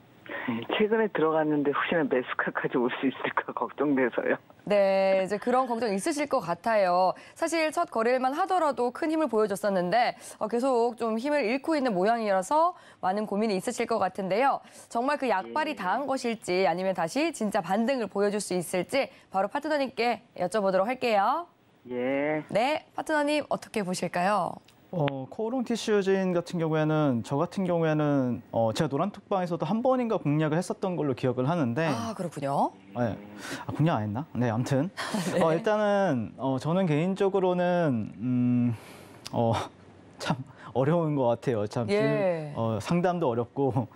최근에 들어갔는데 혹시나 매수가까지 올 수 있을까 걱정돼서요. 네, 이제 그런 걱정 있으실 것 같아요. 사실 첫 거래일만 하더라도 큰 힘을 보여줬었는데 계속 좀 힘을 잃고 있는 모양이라서 많은 고민이 있으실 것 같은데요. 정말 그 약발이 당한 것일지 아니면 다시 진짜 반등을 보여줄 수 있을지 바로 파트너님께 여쭤보도록 할게요. 예. 네, 파트너님 어떻게 보실까요? 코오롱 티슈진 같은 경우에는 제가 노란톡방에서도 한 번인가 공략을 했었던 걸로 기억을 하는데 아, 그렇군요. 네. 공략 안 했나? 네, 아무튼 일단은 저는 개인적으로는 참 어려운 것 같아요. 참 예. 상담도 어렵고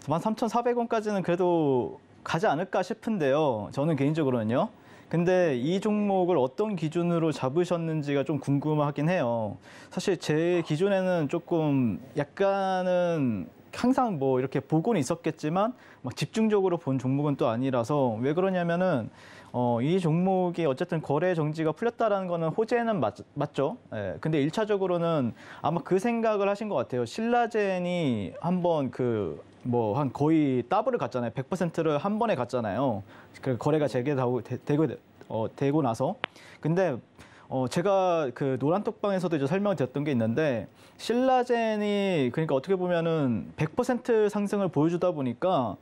13,400원까지는 그래도 가지 않을까 싶은데요. 저는 개인적으로는요. 근데 이 종목을 어떤 기준으로 잡으셨는지가 좀 궁금하긴 해요. 사실 제 기준에는 조금 약간은 항상 뭐 이렇게 보고는 있었겠지만 막 집중적으로 본 종목은 또 아니라서 왜 그러냐면은 이 종목이 어쨌든 거래 정지가 풀렸다라는 거는 호재는 맞죠. 예. 근데 1차적으로는 아마 그 생각을 하신 것 같아요. 신라젠이 한번 한 거의 더블을 갔잖아요. 100%를 한 번에 갔잖아요. 그 거래가 되고 나서. 근데 제가 그 노란톡방에서도 이제 설명을 드렸던 게 있는데 신라젠이 그러니까 어떻게 보면은 100% 상승을 보여주다 보니까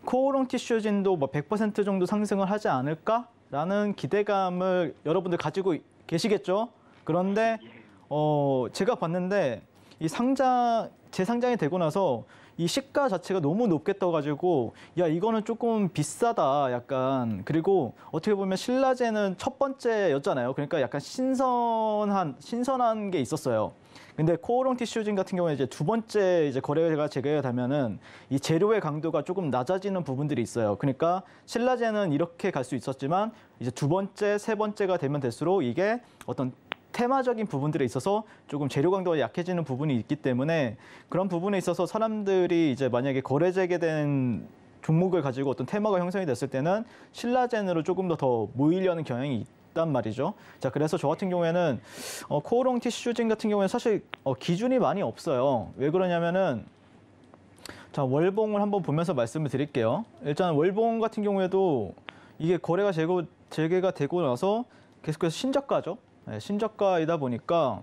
코오롱 티슈진도 뭐 100% 정도 상승을 하지 않을까라는 기대감을 여러분들 가지고 계시겠죠. 그런데 제가 봤는데 재상장이 되고 나서 이 시가 자체가 너무 높게 떠가지고 야 이거는 조금 비싸다 약간. 그리고 어떻게 보면 신라젠은 첫 번째였잖아요. 그러니까 약간 신선한 게 있었어요. 근데 코오롱 티슈진 같은 경우에 이제 두 번째 이제 거래가 재개되면은 이 재료의 강도가 조금 낮아지는 부분들이 있어요. 그러니까 신라젠은 이렇게 갈 수 있었지만 이제 두 번째, 세 번째가 되면 될수록 이게 어떤 테마적인 부분들에 있어서 조금 재료 강도가 약해지는 부분이 있기 때문에 그런 부분에 있어서 사람들이 이제 만약에 거래 재개된 종목을 가지고 어떤 테마가 형성이 됐을 때는 신라젠으로 조금 더 모이려는 경향이 있단 말이죠. 자, 그래서 저 같은 경우에는 코오롱 티슈진 같은 경우에는 사실 기준이 많이 없어요. 왜 그러냐면은 자, 월봉을 한번 보면서 말씀을 드릴게요. 일단 월봉 같은 경우에도 이게 거래가 재개가 되고 나서 계속해서 신저가죠. 네, 신저가이다 보니까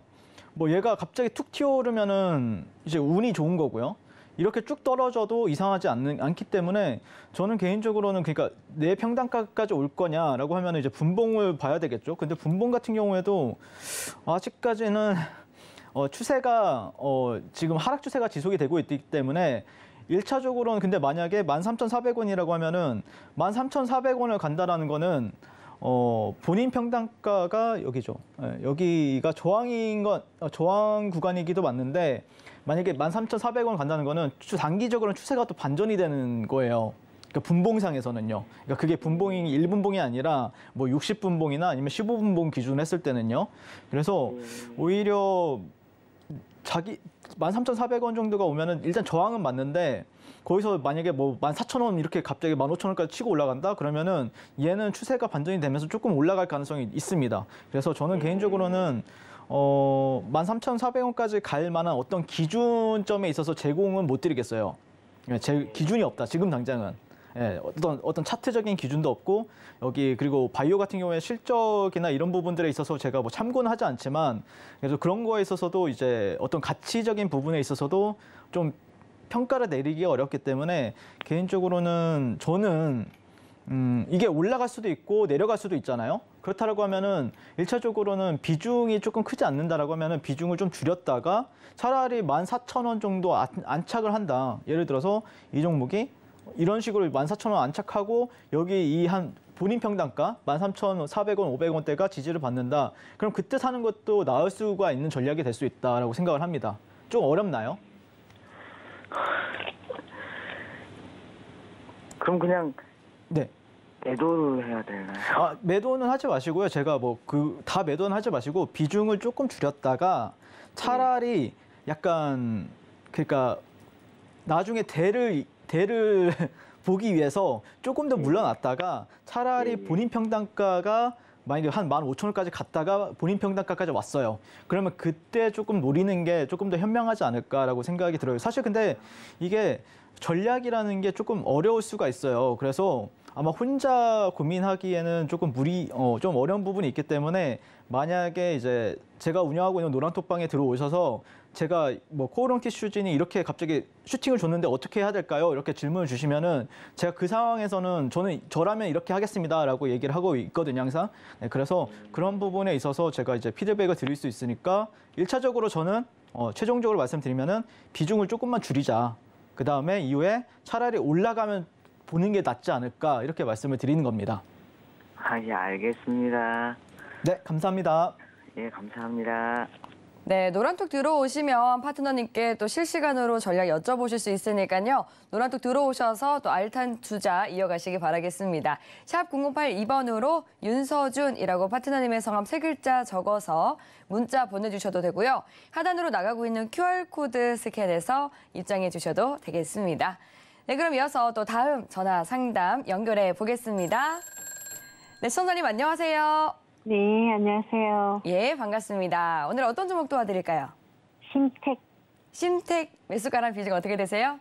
뭐 얘가 갑자기 툭 튀어오르면은 이제 운이 좋은 거고요. 이렇게 쭉 떨어져도 이상하지 않기 때문에 저는 개인적으로는 그러니까 내 평단가까지 올 거냐라고 하면 이제 분봉을 봐야 되겠죠. 근데 분봉 같은 경우에도 아직까지는 추세가 지금 하락 추세가 지속이 되고 있기 때문에 1차적으로는 근데 만약에 13,400원이라고 하면은 13,400원을 간다라는 거는 본인 평단가가 여기죠. 예, 여기가 저항 구간이기도 맞는데 만약에 13,400원 간다는 거는 단기적으로는 추세가 또 반전이 되는 거예요. 그러니까 분봉상에서는요. 그러니까 그게 분봉이 1분봉이 아니라 뭐 60분봉이나 아니면 15분봉 기준으로 했을 때는요. 그래서 오히려 13,400원 정도가 오면은 일단 저항은 맞는데 거기서 만약에 뭐 14,000원 이렇게 갑자기 15,000원까지 치고 올라간다 그러면은 얘는 추세가 반전이 되면서 조금 올라갈 가능성이 있습니다. 그래서 저는 개인적으로는 13,400원까지 갈 만한 어떤 기준점에 있어서 제공은 못 드리겠어요. 제 기준이 없다. 지금 당장은. 예, 어떤 차트적인 기준도 없고 여기 그리고 바이오 같은 경우에 실적이나 이런 부분들에 있어서 제가 뭐 참고는 하지 않지만 그래서 그런 거에 있어서도 이제 어떤 가치적인 부분에 있어서도 좀 평가를 내리기가 어렵기 때문에 개인적으로는 저는 이게 올라갈 수도 있고 내려갈 수도 있잖아요. 그렇다고 하면은 1차적으로는 비중이 조금 크지 않는다라고 하면은 비중을 좀 줄였다가 차라리 14,000원 정도 안착을 한다. 예를 들어서 이 종목이 이런 식으로 14,000원 안착하고 여기 본인 평당가 13,400원, 500원대가 지지를 받는다. 그럼 그때 사는 것도 나을 수가 있는 전략이 될 수 있다라고 생각을 합니다. 좀 어렵나요? 그럼 그냥 네. 매도를 해야 되나요? 아, 매도는 하지 마시고요. 제가 뭐 다 매도는 하지 마시고 비중을 조금 줄였다가 차라리 약간 그러니까 나중에 대를 보기 위해서 조금 더 물러났다가 차라리 본인 평당가가 만약에 한 15,000원까지 갔다가 본인 평당가까지 왔어요. 그러면 그때 조금 노리는 게 조금 더 현명하지 않을까라고 생각이 들어요. 사실 근데 이게 전략이라는 게 조금 어려울 수가 있어요. 그래서 아마 혼자 고민하기에는 조금 좀 어려운 부분이 있기 때문에 만약에 이제 제가 운영하고 있는 노란톡방에 들어오셔서 제가 뭐 코오롱티 슈진이 이렇게 갑자기 슈팅을 줬는데 어떻게 해야 될까요? 이렇게 질문을 주시면은 제가 그 상황에서는 저라면 이렇게 하겠습니다라고 얘기를 하고 있거든요, 항상. 네, 그래서 그런 부분에 있어서 제가 이제 피드백을 드릴 수 있으니까 1차적으로 저는 최종적으로 말씀드리면은 비중을 조금만 줄이자. 그 다음에 이후에 차라리 올라가면 보는 게 낫지 않을까 이렇게 말씀을 드리는 겁니다. 아, 예, 알겠습니다. 네, 감사합니다. 예, 감사합니다. 네, 노란톡 들어오시면 파트너님께 또 실시간으로 전략 여쭤보실 수 있으니까요. 노란톡 들어오셔서 또 알탄 투자 이어가시기 바라겠습니다. 샵 0082번으로 윤서준이라고 파트너님의 성함 3글자 적어서 문자 보내주셔도 되고요. 하단으로 나가고 있는 QR코드 스캔해서 입장해 주셔도 되겠습니다. 네, 그럼 이어서 또 다음 전화 상담 연결해 보겠습니다. 네, 시청자님 안녕하세요. 네, 안녕하세요. 예, 반갑습니다. 오늘 어떤 종목 도와드릴까요? 심택 매수가랑 비중 어떻게 되세요?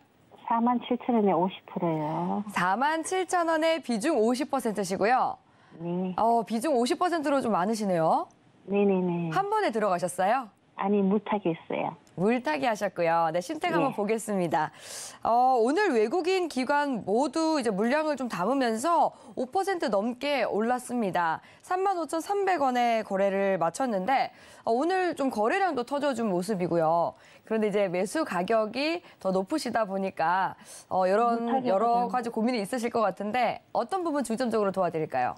47,000원에 50%예요. 47,000원에 비중 50%시고요. 네. 비중 50%로 좀 많으시네요. 네네네. 한 번에 들어가셨어요? 아니, 물타기 했어요. 물타기 하셨고요. 네, 심택 한번 예. 보겠습니다. 오늘 외국인 기관 모두 이제 물량을 좀 담으면서 5% 넘게 올랐습니다. 35,300원에 거래를 마쳤는데 오늘 좀 거래량도 터져준 모습이고요. 그런데 이제 매수 가격이 더 높으시다 보니까 여러 가지 고민이 있으실 것 같은데 어떤 부분 중점적으로 도와드릴까요?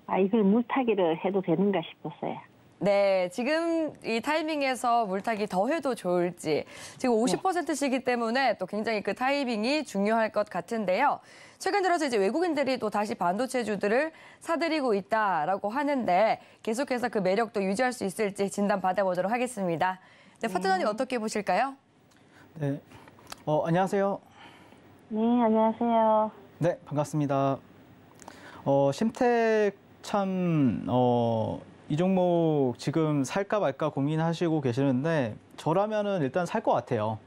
아, 이걸 물타기를 해도 되는가 싶었어요. 네, 지금 이 타이밍에서 물타기 더 해도 좋을지. 지금 50%시기 때문에 또 굉장히 그 타이밍이 중요할 것 같은데요. 최근 들어서 이제 외국인들이 또 다시 반도체주들을 사들이고 있다라고 하는데 계속해서 그 매력도 유지할 수 있을지 진단 받아보도록 하겠습니다. 네, 파트너님 어떻게 보실까요? 네, 안녕하세요. 네, 안녕하세요. 네, 반갑습니다. 심택 참 이 종목 지금 살까 말까 고민하시고 계시는데 저라면은 일단 살 것 같아요.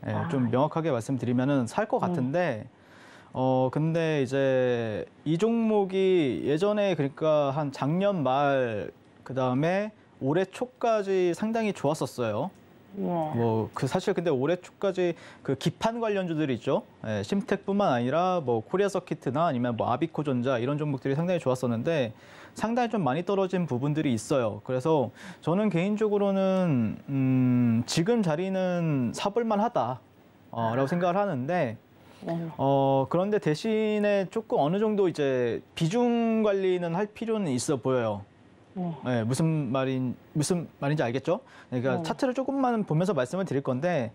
네, 좀 명확하게 말씀드리면은 살 것 같은데 근데 이제 이 종목이 예전에 그러니까 한 작년 말 그다음에 올해 초까지 상당히 좋았었어요. 예. 사실 근데 올해 초까지 그 기판 관련주들이 있죠. 예, 심텍뿐만 아니라 뭐 코리아 서키트나 아니면 뭐 아비코 전자 이런 종목들이 상당히 좋았었는데 상당히 좀 많이 떨어진 부분들이 있어요. 그래서 저는 개인적으로는 지금 자리는 사볼만 하다라고 생각을 하는데 네. 그런데 대신에 조금 어느 정도 이제 비중 관리는 할 필요는 있어 보여요. 네, 무슨 말인지 알겠죠? 그러니까 차트를 조금만 보면서 말씀을 드릴 건데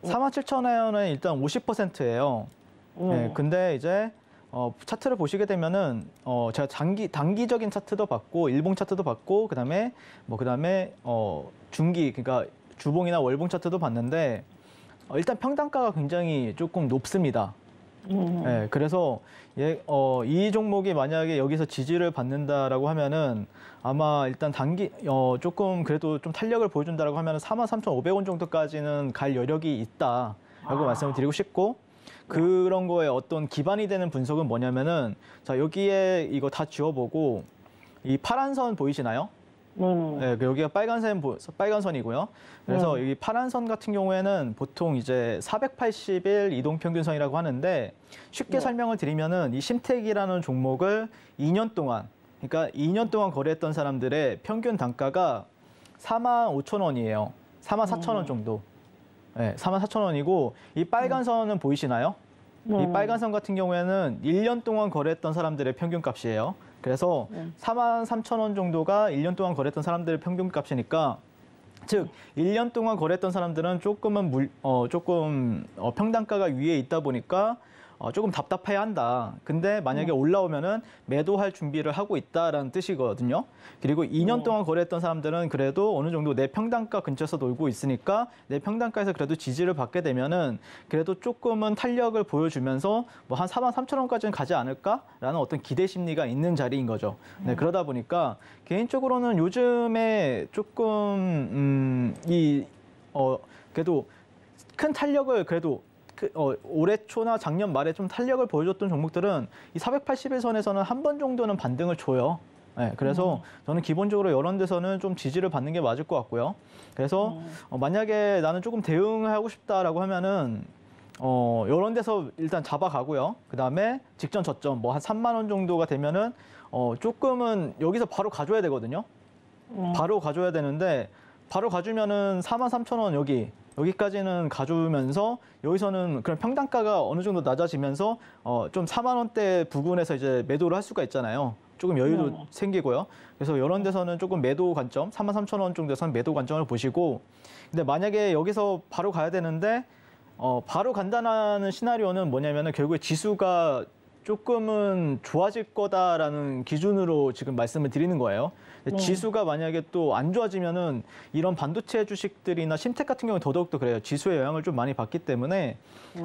47,000원은 일단 50%예요. 네, 근데 이제 차트를 보시게 되면은 제가 단기적인 차트도 봤고 일봉 차트도 봤고 그다음에 중기 그러니까 주봉이나 월봉 차트도 봤는데 일단 평단가가 굉장히 조금 높습니다. 네, 그래서 이 종목이 만약에 여기서 지지를 받는다라고 하면은 아마 일단 조금 그래도 좀 탄력을 보여준다라고 하면은 43,500원 정도까지는 갈 여력이 있다라고 말씀을 드리고 싶고 그런 거에 어떤 기반이 되는 분석은 뭐냐면은 자 여기에 이거 다 지워보고 이 파란 선 보이시나요? 네, 여기가 빨간 선이고요. 그래서 이 파란 선 같은 경우에는 보통 이제 480일 이동평균선이라고 하는데 쉽게 설명을 드리면은 이 심택이라는 종목을 2년 동안 그러니까 2년 동안 거래했던 사람들의 평균 단가가 45,000원이에요. 44,000원 정도. 네, 44,000원이고 이 빨간 선은 보이시나요? 이 빨간 선 같은 경우에는 1년 동안 거래했던 사람들의 평균 값이에요. 그래서 43,000원 정도가 1년 동안 거래했던 사람들의 평균값이니까 즉 1년 동안 거래했던 사람들은 조금은 평단가가 위에 있다 보니까 조금 답답해야 한다. 근데 만약에 올라오면은 매도할 준비를 하고 있다라는 뜻이거든요. 그리고 2년 동안 거래했던 사람들은 그래도 어느 정도 내 평단가 근처에서 놀고 있으니까 내 평단가에서 그래도 지지를 받게 되면은 그래도 조금은 탄력을 보여주면서 뭐 한 43,000원까지는 가지 않을까라는 어떤 기대 심리가 있는 자리인 거죠. 네, 그러다 보니까 개인적으로는 요즘에 조금 그래도 큰 탄력을 그래도 올해 초나 작년 말에 좀 탄력을 보여줬던 종목들은 이 481선에서는 한 번 정도는 반등을 줘요. 네, 그래서 저는 기본적으로 이런 데서는 좀 지지를 받는 게 맞을 것 같고요. 그래서 만약에 나는 조금 대응을 하고 싶다라고 하면은 이런 데서 일단 잡아가고요. 그다음에 직전 저점 뭐 한 3만 원 정도가 되면은 조금은 여기서 바로 가져야 되거든요. 바로 가져야 되는데 바로 가주면은 43,000원 여기까지는 가주면서 여기서는 그런 평단가가 어느 정도 낮아지면서 좀 4만 원대 부근에서 이제 매도를 할 수가 있잖아요. 조금 여유도 생기고요. 그래서 이런 데서는 조금 매도 관점, 43,000원 정도에서는 매도 관점을 보시고, 근데 만약에 여기서 바로 가야 되는데 바로 간다는 시나리오는 뭐냐면은 결국에 지수가 조금은 좋아질 거다라는 기준으로 지금 말씀을 드리는 거예요. 지수가 만약에 또 안 좋아지면은 이런 반도체 주식들이나 심텍 같은 경우는 더더욱더 그래요. 지수의 영향을 좀 많이 받기 때문에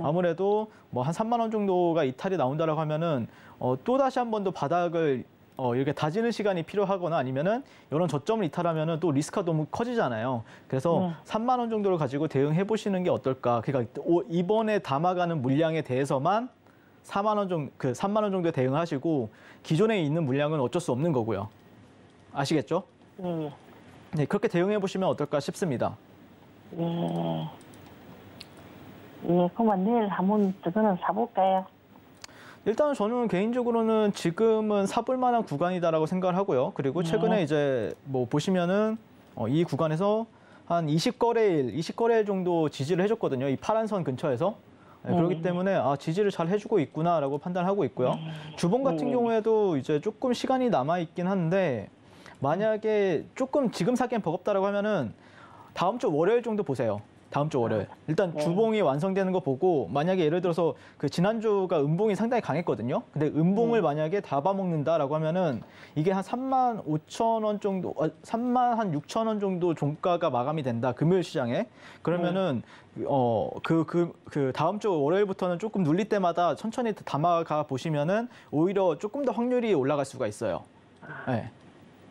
아무래도 뭐 한 3만 원 정도가 이탈이 나온다라고 하면은 또 다시 한 번 더 바닥을 이렇게 다지는 시간이 필요하거나 아니면은 이런 저점을 이탈하면은 또 리스크가 너무 커지잖아요. 그래서 3만 원 정도를 가지고 대응해 보시는 게 어떨까? 그러니까 이번에 담아가는 물량에 대해서만 3만 원 정도에 대응하시고 기존에 있는 물량은 어쩔 수 없는 거고요. 아시겠죠? 네, 그렇게 대응해 보시면 어떨까 싶습니다. 그만 내일 한번 저거는 사볼까요? 일단 저는 개인적으로는 지금은 사볼 만한 구간이다라고 생각을 하고요. 그리고 최근에 이제 뭐 보시면은 이 구간에서 한 20거래일 정도 지지를 해줬거든요. 이 파란 선 근처에서. 네, 그렇기 때문에 지지를 잘 해주고 있구나라고 판단하고 있고요. 주봉 같은 경우에도 이제 조금 시간이 남아 있긴 한데 만약에 조금 지금 사기엔 버겁다라고 하면은 다음 주 월요일 정도 보세요. 다음 주 월요일. 일단 주봉이 완성되는 거 보고 만약에 예를 들어서 그 지난주가 음봉이 상당히 강했거든요. 근데 음봉을 만약에 다 봐먹는다라고 하면은 이게 한 3만 5천 원 정도, 3만 한 6천 원 정도 종가가 마감이 된다. 금요일 시장에. 그러면은 그 다음 주 월요일부터는 조금 눌릴 때마다 천천히 담아가 보시면은 오히려 조금 더 확률이 올라갈 수가 있어요. 네.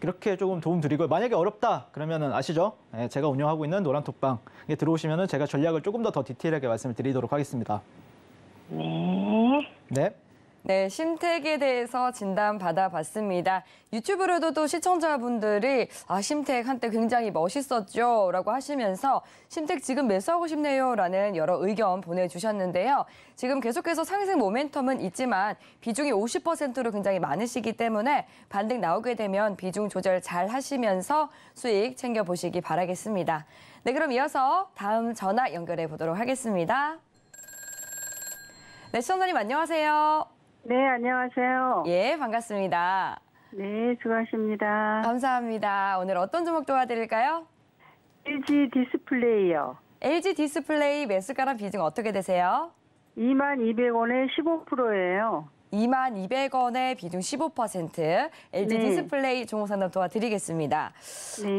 그렇게 조금 도움 드리고 만약에 어렵다 그러면은 아시죠? 네, 제가 운영하고 있는 노란톡방에 들어오시면은 제가 전략을 조금 더 디테일하게 말씀을 드리도록 하겠습니다. 네. 네, 심택에 대해서 진단 받아봤습니다. 유튜브로도 또 시청자분들이 심택 한때 굉장히 멋있었죠 라고 하시면서 심택 지금 매수하고 싶네요 라는 여러 의견 보내주셨는데요. 지금 계속해서 상승 모멘텀은 있지만 비중이 50%로 굉장히 많으시기 때문에 반등 나오게 되면 비중 조절 잘 하시면서 수익 챙겨보시기 바라겠습니다. 네, 그럼 이어서 다음 전화 연결해 보도록 하겠습니다. 네, 시청자님 안녕하세요. 네, 안녕하세요. 예, 반갑습니다. 네, 수고하십니다. 감사합니다. 오늘 어떤 종목 도와드릴까요? LG 디스플레이요. LG 디스플레이 매수가랑 비중 어떻게 되세요? 22,200원에 15%예요. 22,200원에 비중 15%. LG 네. 디스플레이 종목 상담 도와드리겠습니다. 네.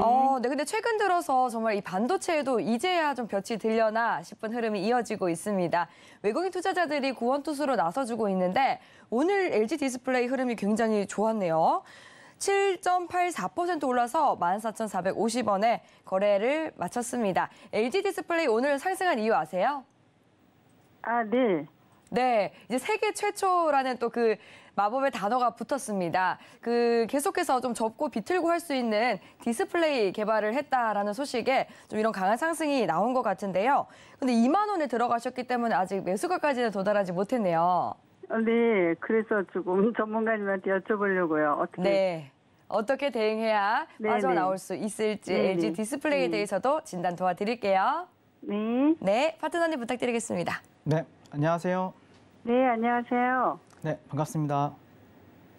네, 근데 최근 들어서 정말 이 반도체에도 이제야 좀 볕이 들려나 싶은 흐름이 이어지고 있습니다. 외국인 투자자들이 구원투수로 나서주고 있는데 오늘 LG 디스플레이 흐름이 굉장히 좋았네요. 7.84% 올라서 14,450원에 거래를 마쳤습니다. LG 디스플레이 오늘 상승한 이유 아세요? 네. 네, 이제 세계 최초라는 또 그 마법의 단어가 붙었습니다. 계속해서 좀 접고 비틀고 할 수 있는 디스플레이 개발을 했다라는 소식에 좀 이런 강한 상승이 나온 것 같은데요. 근데 2만 원에 들어가셨기 때문에 아직 매수가까지는 도달하지 못했네요. 네, 그래서 조금 전문가님한테 여쭤보려고요. 어떻게 대응해야 빠져나올 수 있을지 LG 디스플레이에 대해서도 진단 도와드릴게요. 네, 파트너님 부탁드리겠습니다. 네, 안녕하세요. 네, 안녕하세요. 네, 반갑습니다.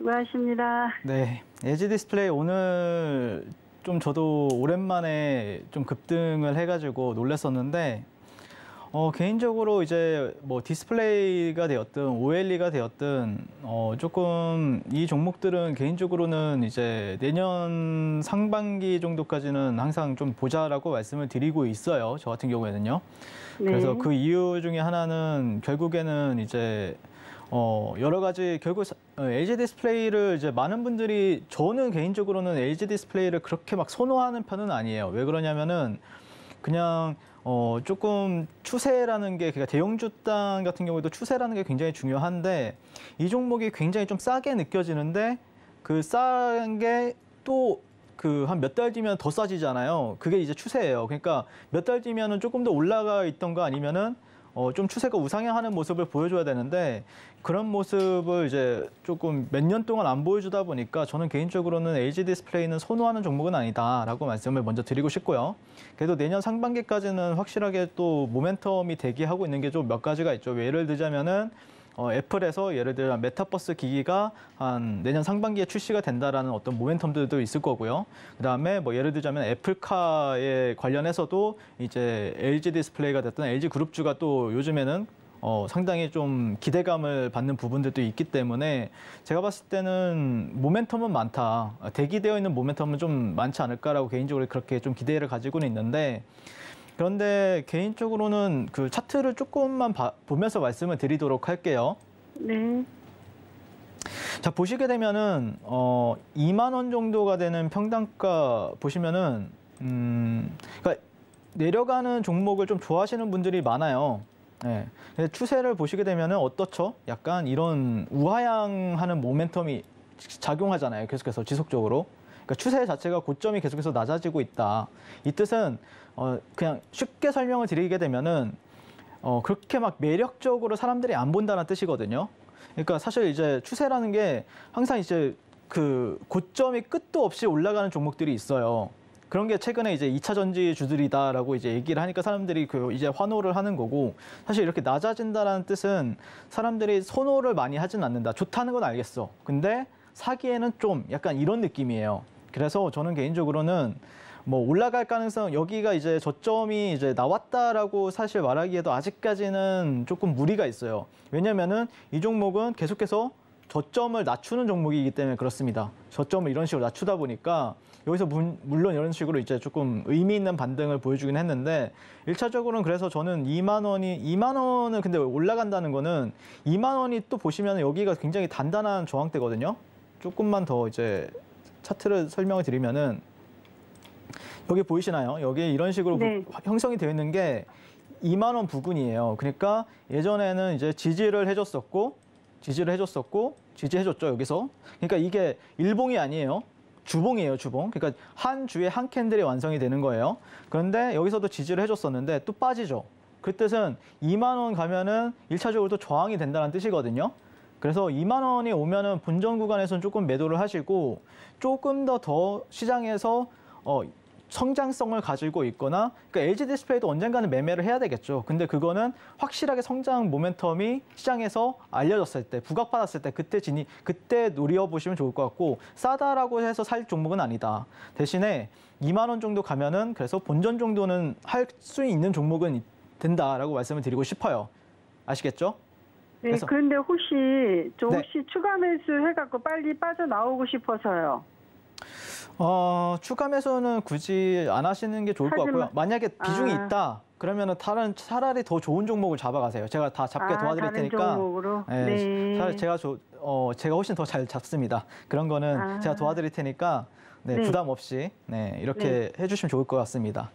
수고하십니다. 네, LG 디스플레이 오늘 좀 저도 오랜만에 좀 급등을 해가지고 놀랐었는데 개인적으로 이제 뭐 디스플레이가 되었든 OLED가 되었든 조금 이 종목들은 개인적으로는 이제 내년 상반기 정도까지는 항상 좀 보자라고 말씀을 드리고 있어요. 저 같은 경우에는요. 그래서 그 이유 중에 하나는 결국에는 이제 여러 가지 결국 LG 디스플레이를 이제 많은 분들이 저는 개인적으로는 LG 디스플레이를 그렇게 막 선호하는 편은 아니에요. 왜 그러냐면은 그냥 조금 추세라는 게 그러니까 대형주당 같은 경우에도 추세라는 게 굉장히 중요한데 이 종목이 굉장히 좀 싸게 느껴지는데 그 싼 게 또 그 한 몇 달 뒤면 더 싸지잖아요. 그게 이제 추세예요. 그러니까 몇 달 뒤면은 조금 더 올라가 있던가 아니면은 좀 추세가 우상향하는 모습을 보여줘야 되는데 그런 모습을 이제 조금 몇 년 동안 안 보여주다 보니까 저는 개인적으로는 LG 디스플레이는 선호하는 종목은 아니다라고 말씀을 먼저 드리고 싶고요. 그래도 내년 상반기까지는 확실하게 또 모멘텀이 대기하고 있는 게 좀 몇 가지가 있죠. 예를 들자면은 애플에서 예를 들어 메타버스 기기가 한 내년 상반기에 출시가 된다라는 어떤 모멘텀들도 있을 거고요. 그다음에 뭐 예를 들자면 애플카에 관련해서도 이제 LG 디스플레이가 됐던 LG 그룹주가 또 요즘에는 상당히 좀 기대감을 받는 부분들도 있기 때문에 제가 봤을 때는 모멘텀은 많다. 대기되어 있는 모멘텀은 좀 많지 않을까라고 개인적으로 그렇게 좀 기대를 가지고는 있는데 그런데 개인적으로는 그 차트를 조금만 보면서 말씀을 드리도록 할게요. 네. 자, 보시게 되면은 2만 원 정도가 되는 평단가 보시면은 그러니까 내려가는 종목을 좀 좋아하시는 분들이 많아요. 네. 근데 추세를 보시게 되면은 어떻죠? 약간 이런 우하향하는 모멘텀이 작용하잖아요. 계속해서 지속적으로. 그러니까 추세 자체가 고점이 계속해서 낮아지고 있다. 이 뜻은 그냥 쉽게 설명을 드리게 되면은 그렇게 막 매력적으로 사람들이 안 본다는 뜻이거든요. 그러니까 사실 이제 추세라는 게 항상 이제 그 고점이 끝도 없이 올라가는 종목들이 있어요. 그런 게 최근에 이제 2차 전지주들이다라고 이제 얘기를 하니까 사람들이 그 이제 환호를 하는 거고 사실 이렇게 낮아진다라는 뜻은 사람들이 선호를 많이 하진 않는다. 좋다는 건 알겠어. 근데 사기에는 좀 약간 이런 느낌이에요. 그래서 저는 개인적으로는 뭐 올라갈 가능성 여기가 이제 저점이 이제 나왔다라고 사실 말하기에도 아직까지는 조금 무리가 있어요. 왜냐면은 이 종목은 계속해서 저점을 낮추는 종목이기 때문에 그렇습니다. 저점을 이런 식으로 낮추다 보니까 여기서 물론 이런 식으로 이제 조금 의미 있는 반등을 보여주긴 했는데 1차적으로는 그래서 저는 2만 원은 근데 올라간다는 거는 2만 원이 또 보시면 여기가 굉장히 단단한 저항대거든요. 조금만 더 이제 차트를 설명을 드리면은 여기 보이시나요? 여기 이런 식으로 네. 형성이 되어 있는 게 2만 원 부근이에요. 그러니까 예전에는 이제 지지를 해줬었고 지지해줬죠, 여기서. 그러니까 이게 일봉이 아니에요. 주봉이에요, 주봉. 그러니까 한 주에 한 캔들이 완성이 되는 거예요. 그런데 여기서도 지지를 해줬었는데 또 빠지죠. 그 뜻은 2만 원 가면은 1차적으로 또 저항이 된다는 뜻이거든요. 그래서 2만 원이 오면은 본전 구간에서는 조금 매도를 하시고 조금 더 시장에서 성장성을 가지고 있거나 그러니까 LG 디스플레이도 언젠가는 매매를 해야 되겠죠. 근데 그거는 확실하게 성장 모멘텀이 시장에서 알려졌을 때, 부각받았을 때 그때 노려보시면 좋을 것 같고 싸다라고 해서 살 종목은 아니다. 대신에 2만 원 정도 가면은 그래서 본전 정도는 할 수 있는 종목은 된다라고 말씀을 드리고 싶어요. 아시겠죠? 네, 그런데 혹시 추가 매수 해갖고 빨리 빠져나오고 싶어서요. 추가 매수는 굳이 안 하시는 게 좋을 것 같고요. 만약에 비중이 있다, 그러면은 차라리 더 좋은 종목을 잡아가세요. 제가 다 잡게 도와드릴 다른 테니까. 종목으로? 네. 차라리 제가 훨씬 더 잘 잡습니다. 그런 거는 제가 도와드릴 테니까 네. 부담 없이 이렇게 해주시면 좋을 것 같습니다.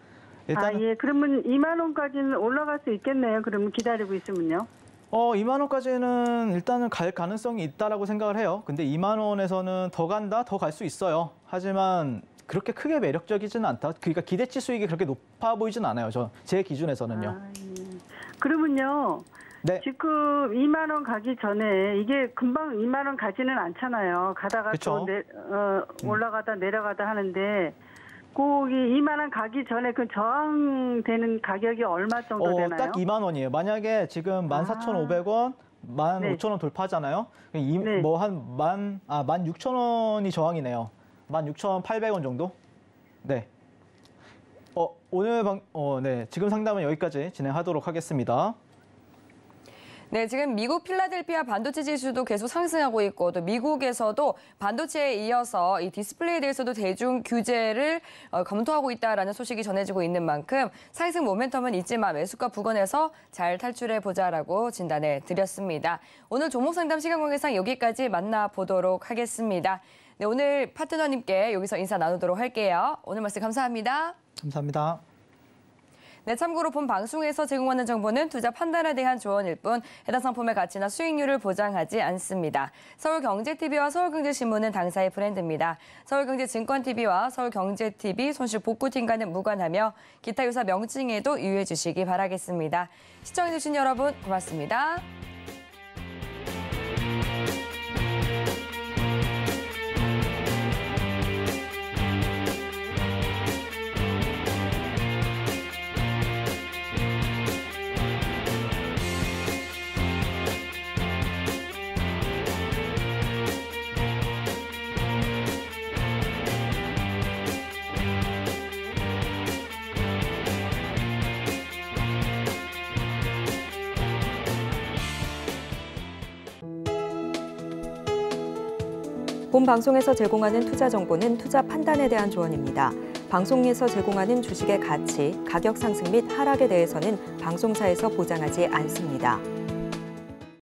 일단 예. 그러면 2만 원까지는 올라갈 수 있겠네요. 그러면 기다리고 있으면요. 2만 원까지는 일단은 갈 가능성이 있다라고 생각을 해요. 근데 2만 원에서는 더 간다? 더 갈 수 있어요. 하지만 그렇게 크게 매력적이지는 않다. 그러니까 기대치 수익이 그렇게 높아 보이진 않아요. 제 기준에서는요. 그러면요. 네. 지금 2만 원 가기 전에 이게 금방 2만 원 가지는 않잖아요. 가다가 그쵸? 또 올라가다 내려가다 하는데 꼭 2만 원 가기 전에 그 저항되는 가격이 얼마 정도 되나요? 딱 2만 원이에요. 만약에 지금 14,500원, 네. 15,000원 돌파하잖아요. 네. 뭐한 16,000원이 저항이네요. 16,800원 정도? 네. 네. 지금 상담은 여기까지 진행하도록 하겠습니다. 네, 지금 미국 필라델피아 반도체 지수도 계속 상승하고 있고 또 미국에서도 반도체에 이어서 이 디스플레이에 대해서도 대중 규제를 검토하고 있다라는 소식이 전해지고 있는 만큼 상승 모멘텀은 있지만 매수가 부근에서 잘 탈출해 보자라고 진단해 드렸습니다. 오늘 종목 상담 시간 관계상 여기까지 만나보도록 하겠습니다. 네, 오늘 파트너님께 여기서 인사 나누도록 할게요. 오늘 말씀 감사합니다. 감사합니다. 네, 참고로 본 방송에서 제공하는 정보는 투자 판단에 대한 조언일 뿐 해당 상품의 가치나 수익률을 보장하지 않습니다. 서울경제TV와 서울경제신문은 당사의 브랜드입니다. 서울경제증권TV와 서울경제TV 손실복구팀과는 무관하며 기타 유사 명칭에도 유의해 주시기 바라겠습니다. 시청해주신 여러분 고맙습니다. 본 방송에서 제공하는 투자 정보는 투자 판단에 대한 조언입니다. 방송에서 제공하는 주식의 가치, 가격 상승 및 하락에 대해서는 방송사에서 보장하지 않습니다.